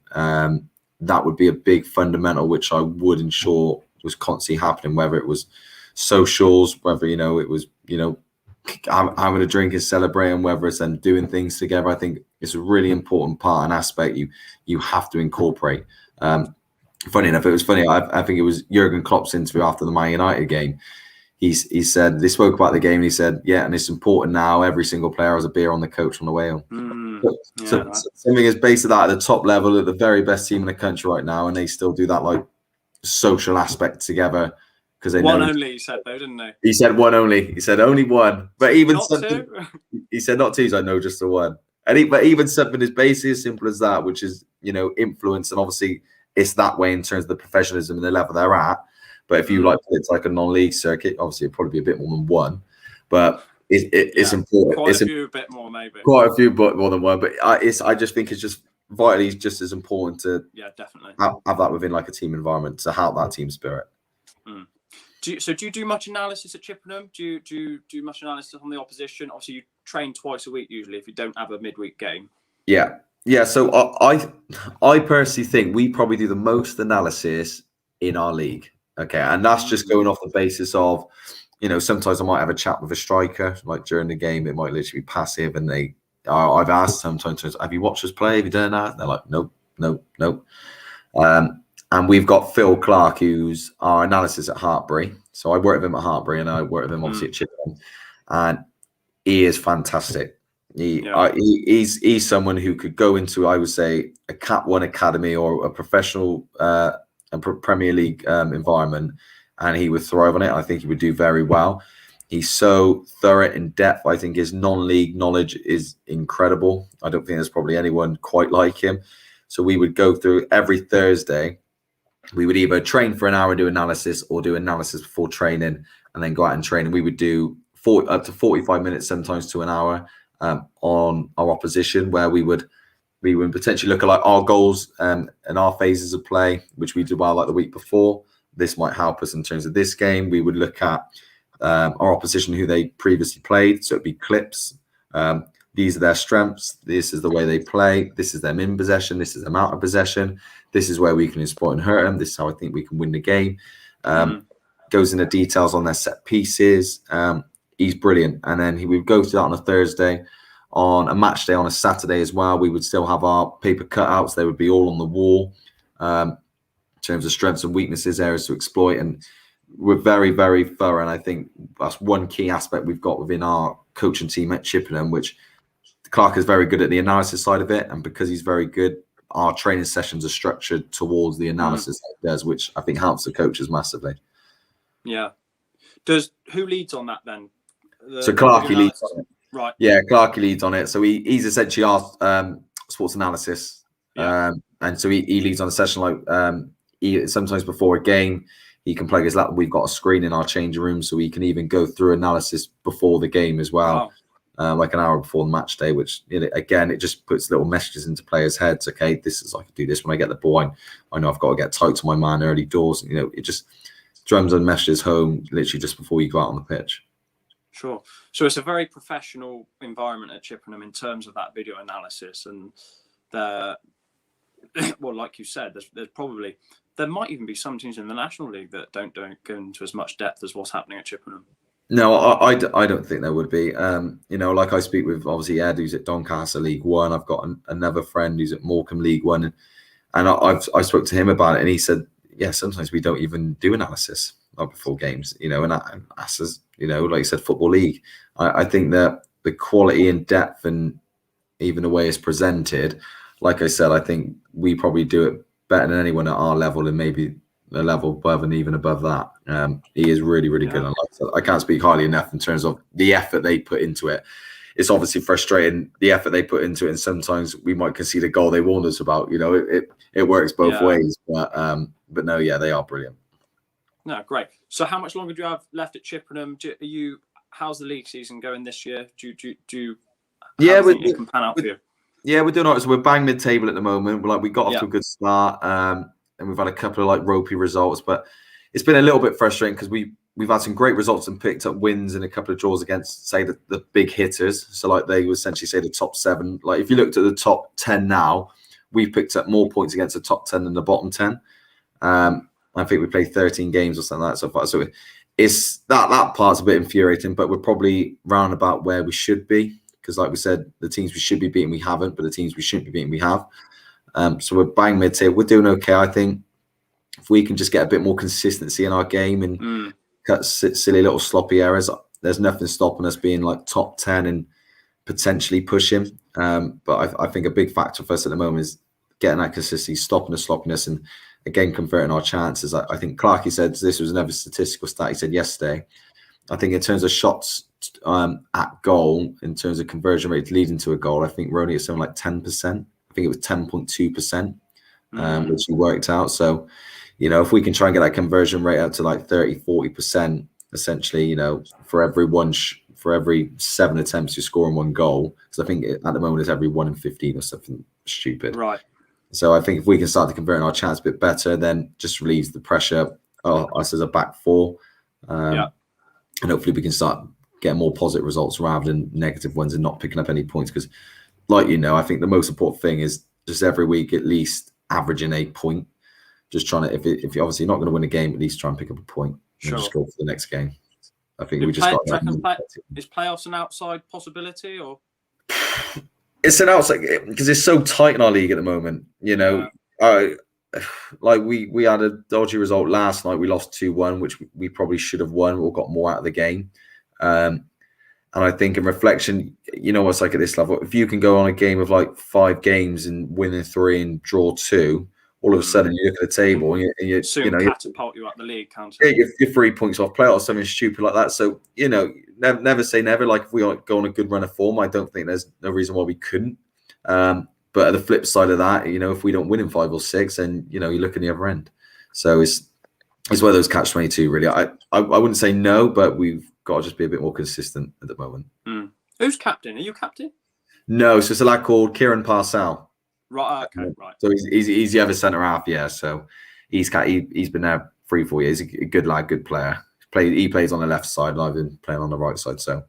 That would be a big fundamental, which I would ensure was constantly happening, whether it was socials, whether it was having a drink and celebrating, whether it's then doing things together. I think it's a really important part and aspect you have to incorporate. Funny enough, it was funny. I think it was Jurgen Klopp's interview after the Man United game. He said they spoke about the game. And he said, "Yeah, and it's important now. Every single player has a beer on the coach on the way home." So something is based on that at the top level, at the very best team in the country right now, and they still do that like social aspect together because they
one
know.
Only he said though, didn't he?
He said one only. He said only one, but even
not
something.
Two?
He said not two. He's like, no, just the one. But even something as basic as simple as that, which is influence, and obviously it's that way in terms of the professionalism and the level they're at. But if you it's like a non-league circuit, obviously it'd probably be a bit more than one. But it's important.
Quite a few, a bit more maybe.
Quite a few, but more than one. But I just think it's just vitally just as important to
definitely
have that within like a team environment to help that team spirit.
Do you do much analysis at Chippenham? Do you do much analysis on the opposition? Obviously, you train twice a week usually if you don't have a midweek game.
Yeah. So I personally think we probably do the most analysis in our league. Okay, and that's just going off the basis of, sometimes I might have a chat with a striker, like during the game, it might literally be passive, and I've asked sometimes, have you watched us play? Have you done that? And they're like, nope. And we've got Phil Clark, who's our analysis at Heartbreak. So I work with him at Heartbreak, and I work with him obviously at Chippenham, and he is fantastic. He's someone who could go into, I would say, a Cat 1 academy or a professional Premier League environment, and he would thrive on it. I think he would do very well. He's so thorough in depth. I think his non-league knowledge is incredible. I don't think there's probably anyone quite like him. So we would go through every Thursday. We would either train for an hour and do analysis, or do analysis before training and then go out and train. And we would do up to 45 minutes, sometimes to an hour, on our opposition, where we would potentially look at like our goals and our phases of play, which we did well like the week before. This might help us in terms of this game. We would look at our opposition, who they previously played. So it'd be clips. These are their strengths. This is the way they play. This is them in possession. This is them out of possession. This is where we can exploit and hurt them. This is how I think we can win the game. Goes into details on their set pieces. He's brilliant. And then he would go through that on a Thursday. On a match day on a Saturday as well, we would still have our paper cutouts. They would be all on the wall in terms of strengths and weaknesses, areas to exploit. And we're very, very thorough. And I think that's one key aspect we've got within our coaching team at Chippenham, which Clark is very good at the analysis side of it. And because he's very good, our training sessions are structured towards the analysis that he does, which I think helps the coaches massively.
Yeah. Who leads on that then?
So Clark leads on it.
Right.
Yeah, Clarky leads on it. So he's essentially our sports analysis. And so he leads on a session like sometimes before a game, he can plug his laptop. We've got a screen in our changing room, so he can even go through analysis before the game as well. Wow. Like an hour before the match day, which again, it just puts little messages into players' heads. Okay, this is I can do this when I get the ball. I know I've got to get tight to my man early doors. It just drums and messages home literally just before you go out on the pitch.
Sure. So it's a very professional environment at Chippenham in terms of that video analysis, and well, like you said, there might even be some teams in the National League that don't go into as much depth as what's happening at Chippenham.
No, I don't think there would be. Like I speak with obviously Ed, who's at Doncaster League One. I've got another friend who's at Morecambe League One, and I spoke to him about it, and he said, yeah, sometimes we don't even do analysis before games, and that's as like you said, football league. I think that the quality and depth and even the way it's presented, like I said, I think we probably do it better than anyone at our level, and maybe a level above and even above that. He is really, really good. And like I said, I can't speak highly enough in terms of the effort they put into it. It's obviously frustrating, the effort they put into it, and sometimes we might concede a goal they warned us about. It works both ways, but no, yeah, they are brilliant.
No, great. So how much longer do you have left at Chippenham? How's the league season going this year? Do you it can pan out for you?
Yeah, we're doing all right. So we're bang mid-table at the moment. We got off to a good start, and we've had a couple of ropey results, but it's been a little bit frustrating because we've had some great results and picked up wins and a couple of draws against, say, the big hitters. So they would essentially say the top 7. Like if you looked at the top 10 now, we've picked up more points against the top 10 than the bottom 10. I think we played 13 games or something like that so far. So it's that part's a bit infuriating, but we're probably round about where we should be, because like we said, the teams we should be beating we haven't, but the teams we shouldn't be beating we have. So we're bang mid-tier. We're doing okay, I think. If we can just get a bit more consistency in our game and cut silly little sloppy errors, there's nothing stopping us being like top 10 and potentially pushing. But I think a big factor for us at the moment is getting that consistency, stopping the sloppiness, and again converting our chances. I think Clarkey said this was another statistical stat he said yesterday. I think in terms of shots at goal, in terms of conversion rate leading to a goal, I think we're only at something like 10%. I think it was 10.2%, which he worked out. So, you know, if we can try and get that conversion rate up to like 30-40%, essentially, you know, for every 7 attempts you score in 1 goal, because I think at the moment it's every 1 in 15 or something stupid.
Right.
So I think if we can start to convert our chance a bit better, then just relieves the pressure of us as a back four. And hopefully we can start getting more positive results rather than negative ones and not picking up any points. Because, like, you know, I think the most important thing is just every week at least averaging a point. Just trying to, if you're obviously not going to win a game, at least try and pick up a point and just go for the next game. I think we just got that.
Is playoffs an outside possibility, or?
It's an outside because it's so tight in our league at the moment. You know, like we had a dodgy result last night. We lost 2-1, which we probably should have won or got more out of the game. And I think in reflection, you know, what's like at this level, if you can go on a game of like 5 games and win 3 and draw 2, all of a sudden you look at the table and you
soon
you know,
catapult you up the league, can't it?
You're 3 points off playoffs, something stupid like that. So, you know, never say never. Like if we go on a good run of form, I don't think there's no reason why we couldn't. But at the flip side of that, you know, if we don't win in 5 or 6, then, you know, you look at the other end. So it's one of those catch-22 really. I wouldn't say no, but we've got to just be a bit more consistent at the moment.
Who's captain? Are you captain?
No, so it's a lad called Kieran Parcell.
Right, okay, right.
So he's the other centre half, yeah. So he's been there 3-4 years. He's a good lad, good player. He plays on the left side, and I've been playing on the right side. So,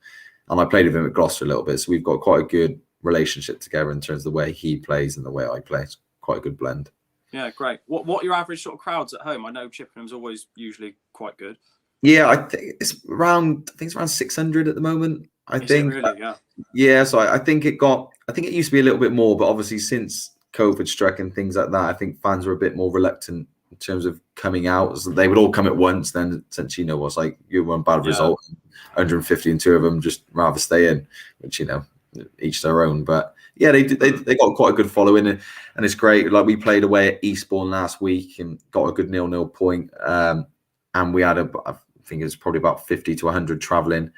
and I played with him at Gloucester a little bit. So we've got quite a good relationship together in terms of the way he plays and the way I play. It's quite a good blend.
Yeah, great. What are your average sort of crowds at home? I know Chippenham's always usually quite good.
Yeah, I think it's around 600 at the moment. I think.
Really? Yeah.
Yeah, so I think it used to be a little bit more, but obviously since COVID struck and things like that, I think fans were a bit more reluctant in terms of coming out. So they would all come at once. Then essentially, you know, what's like you won bad result, 150 and 2 of them just rather stay in, which, you know, each their own. But yeah, they got quite a good following, and it's great. Like we played away at Eastbourne last week and got a good 0-0 point, and we had I think it's probably about 50 to 100 travelling.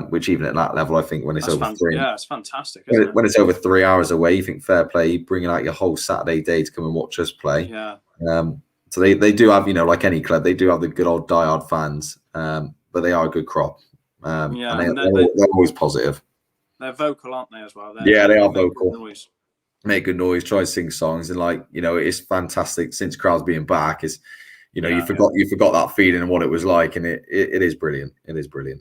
Which even at that level, I think when it's over 3,
it's fantastic.
When it's over 3 hours away, you think fair play, bringing out your whole Saturday day to come and watch us play.
Yeah.
So they do have, you know, like any club, they do have the good old diehard fans, but they are a good crop. And they're always positive.
They're vocal, aren't they, as well?
They are vocal.
Good noise.
Make good noise, try to sing songs, and like, you know, it's fantastic since crowds being back. Is, you know, you forgot that feeling and what it was like, and it is brilliant. It is brilliant.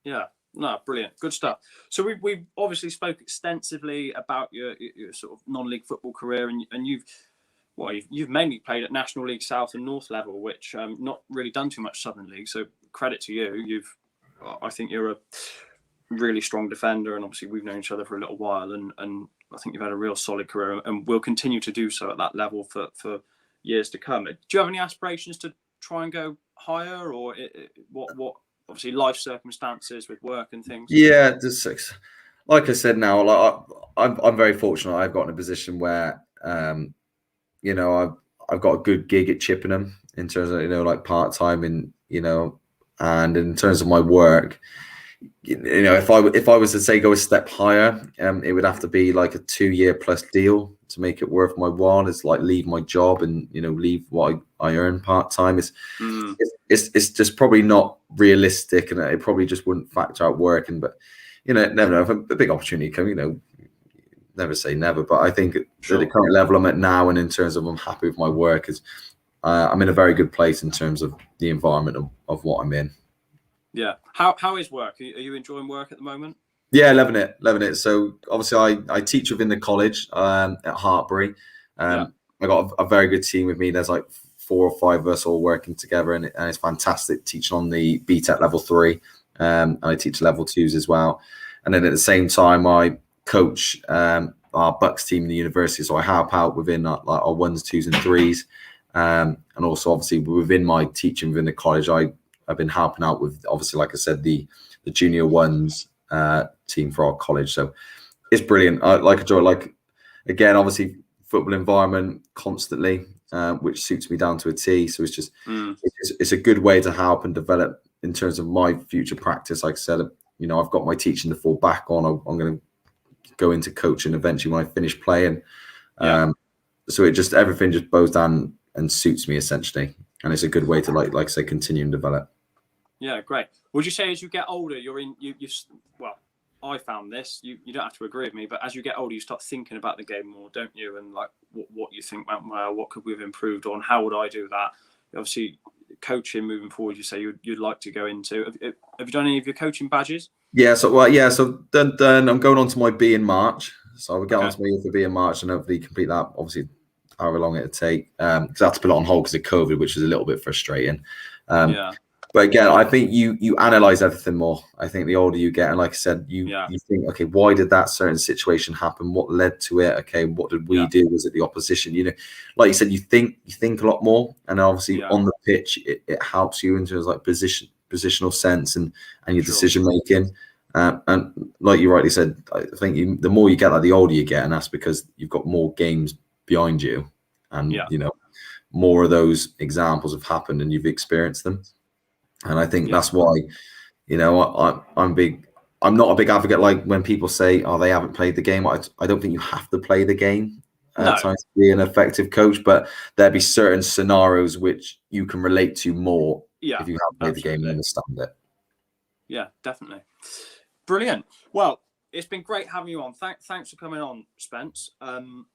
Yeah, no, brilliant, good stuff. So we obviously spoke extensively about your sort of non-league football career, and you've mainly played at National League South and North level, which not really done too much Southern League. So credit to you. I think you're a really strong defender, and obviously we've known each other for a little while, and I think you've had a real solid career, and will continue to do so at that level for years to come. Do you have any aspirations to try and go higher, or what? Obviously, life circumstances with work and things. Yeah,
like I said, now, like I'm very fortunate. I've got in a position where, you know, I've got a good gig at Chippenham in terms of, you know, like part time, and you know, and in terms of my work, you know, if I was to say go a step higher, it would have to be like a 2-year plus deal to make it worth my while. It's like leave my job and, you know, leave what I earn part time. It's just probably not realistic, and it probably just wouldn't factor out working. But, you know, never know. If a big opportunity comes, you know, never say never. But I think at the current level I'm at now, and in terms of I'm happy with my work, is I'm in a very good place in terms of the environment of what I'm in.
Yeah. How is work? Are you enjoying work at the moment?
Yeah, loving it. So obviously I teach within the college at Heartbreak. I got a very good team with me. There's like 4 or 5 of us all working together, and it's fantastic teaching on the BTEC level 3, and I teach level 2s as well. And then at the same time, I coach our Bucks team in the university, so I help out within like our 1s, 2s, and 3s, and also obviously within my teaching within the college, I've been helping out with, obviously, like I said, the junior 1s team for our college. So it's brilliant. I enjoy, again, obviously football environment constantly, which suits me down to a T. So it's just it's a good way to help and develop in terms of my future practice. Like I said, I've got my teaching to fall back on. I'm going to go into coaching eventually when I finish playing. So it just, everything just bows down and suits me essentially, and it's a good way to like I say, continue and develop.
Yeah, great. Would you say as you get older, well, I found this, you don't have to agree with me, but as you get older, you start thinking about the game more, don't you? And like what you think went well, what could we have improved on, how would I do that? Obviously, coaching moving forward, you say you'd like to go into. Have you done any of your coaching badges?
Yeah, so then I'm going on to my B in March. So I will get on to my for B in March and hopefully complete that, obviously, however long it'll take. Because I had to put it on hold because of COVID, which was a little bit frustrating. But again, I think you analyze everything more. I think the older you get, and like I said, you think, okay, why did that certain situation happen? What led to it? Okay, what did we do? Was it the opposition? Like you said, you think a lot more, and obviously on the pitch, it helps you in terms of like positional sense and your decision making. And like you rightly said, I think the more you get, like the older you get, and that's because you've got more games behind you, and more of those examples have happened, and you've experienced them. And I think that's why, I'm not a big advocate like when people say, oh, they haven't played the game. I don't think you have to play the game at times to be an effective coach, but there'd be certain scenarios which you can relate to more if you have played the game and understand it.
Yeah, definitely. Brilliant. Well, it's been great having you on. Thanks for coming on, Spence. And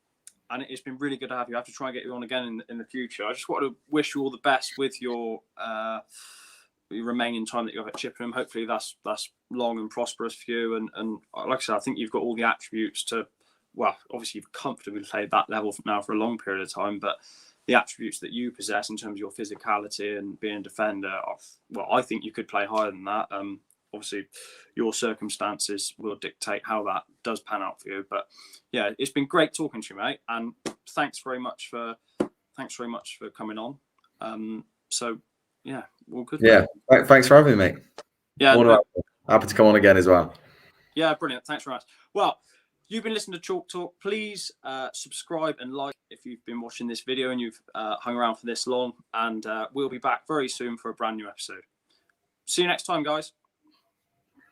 it's been really good to have you. I have to try and get you on again in the future. I just want to wish you all the best with your remaining time that you have at Chippenham. Hopefully that's long and prosperous for you. And like I said, I think you've got all the attributes to, well, obviously you've comfortably played that level now for a long period of time, but the attributes that you possess in terms of your physicality and being a defender, I think you could play higher than that. Obviously your circumstances will dictate how that does pan out for you. But yeah, it's been great talking to you, mate. And thanks very much for coming on. So yeah, all good.
Yeah, thanks for having me, mate.
Yeah,
happy to come on again as well.
Yeah, brilliant. Thanks very much. Well, you've been listening to Chalk Talk. Please subscribe and like if you've been watching this video and you've hung around for this long. And we'll be back very soon for a brand new episode. See you next time, guys.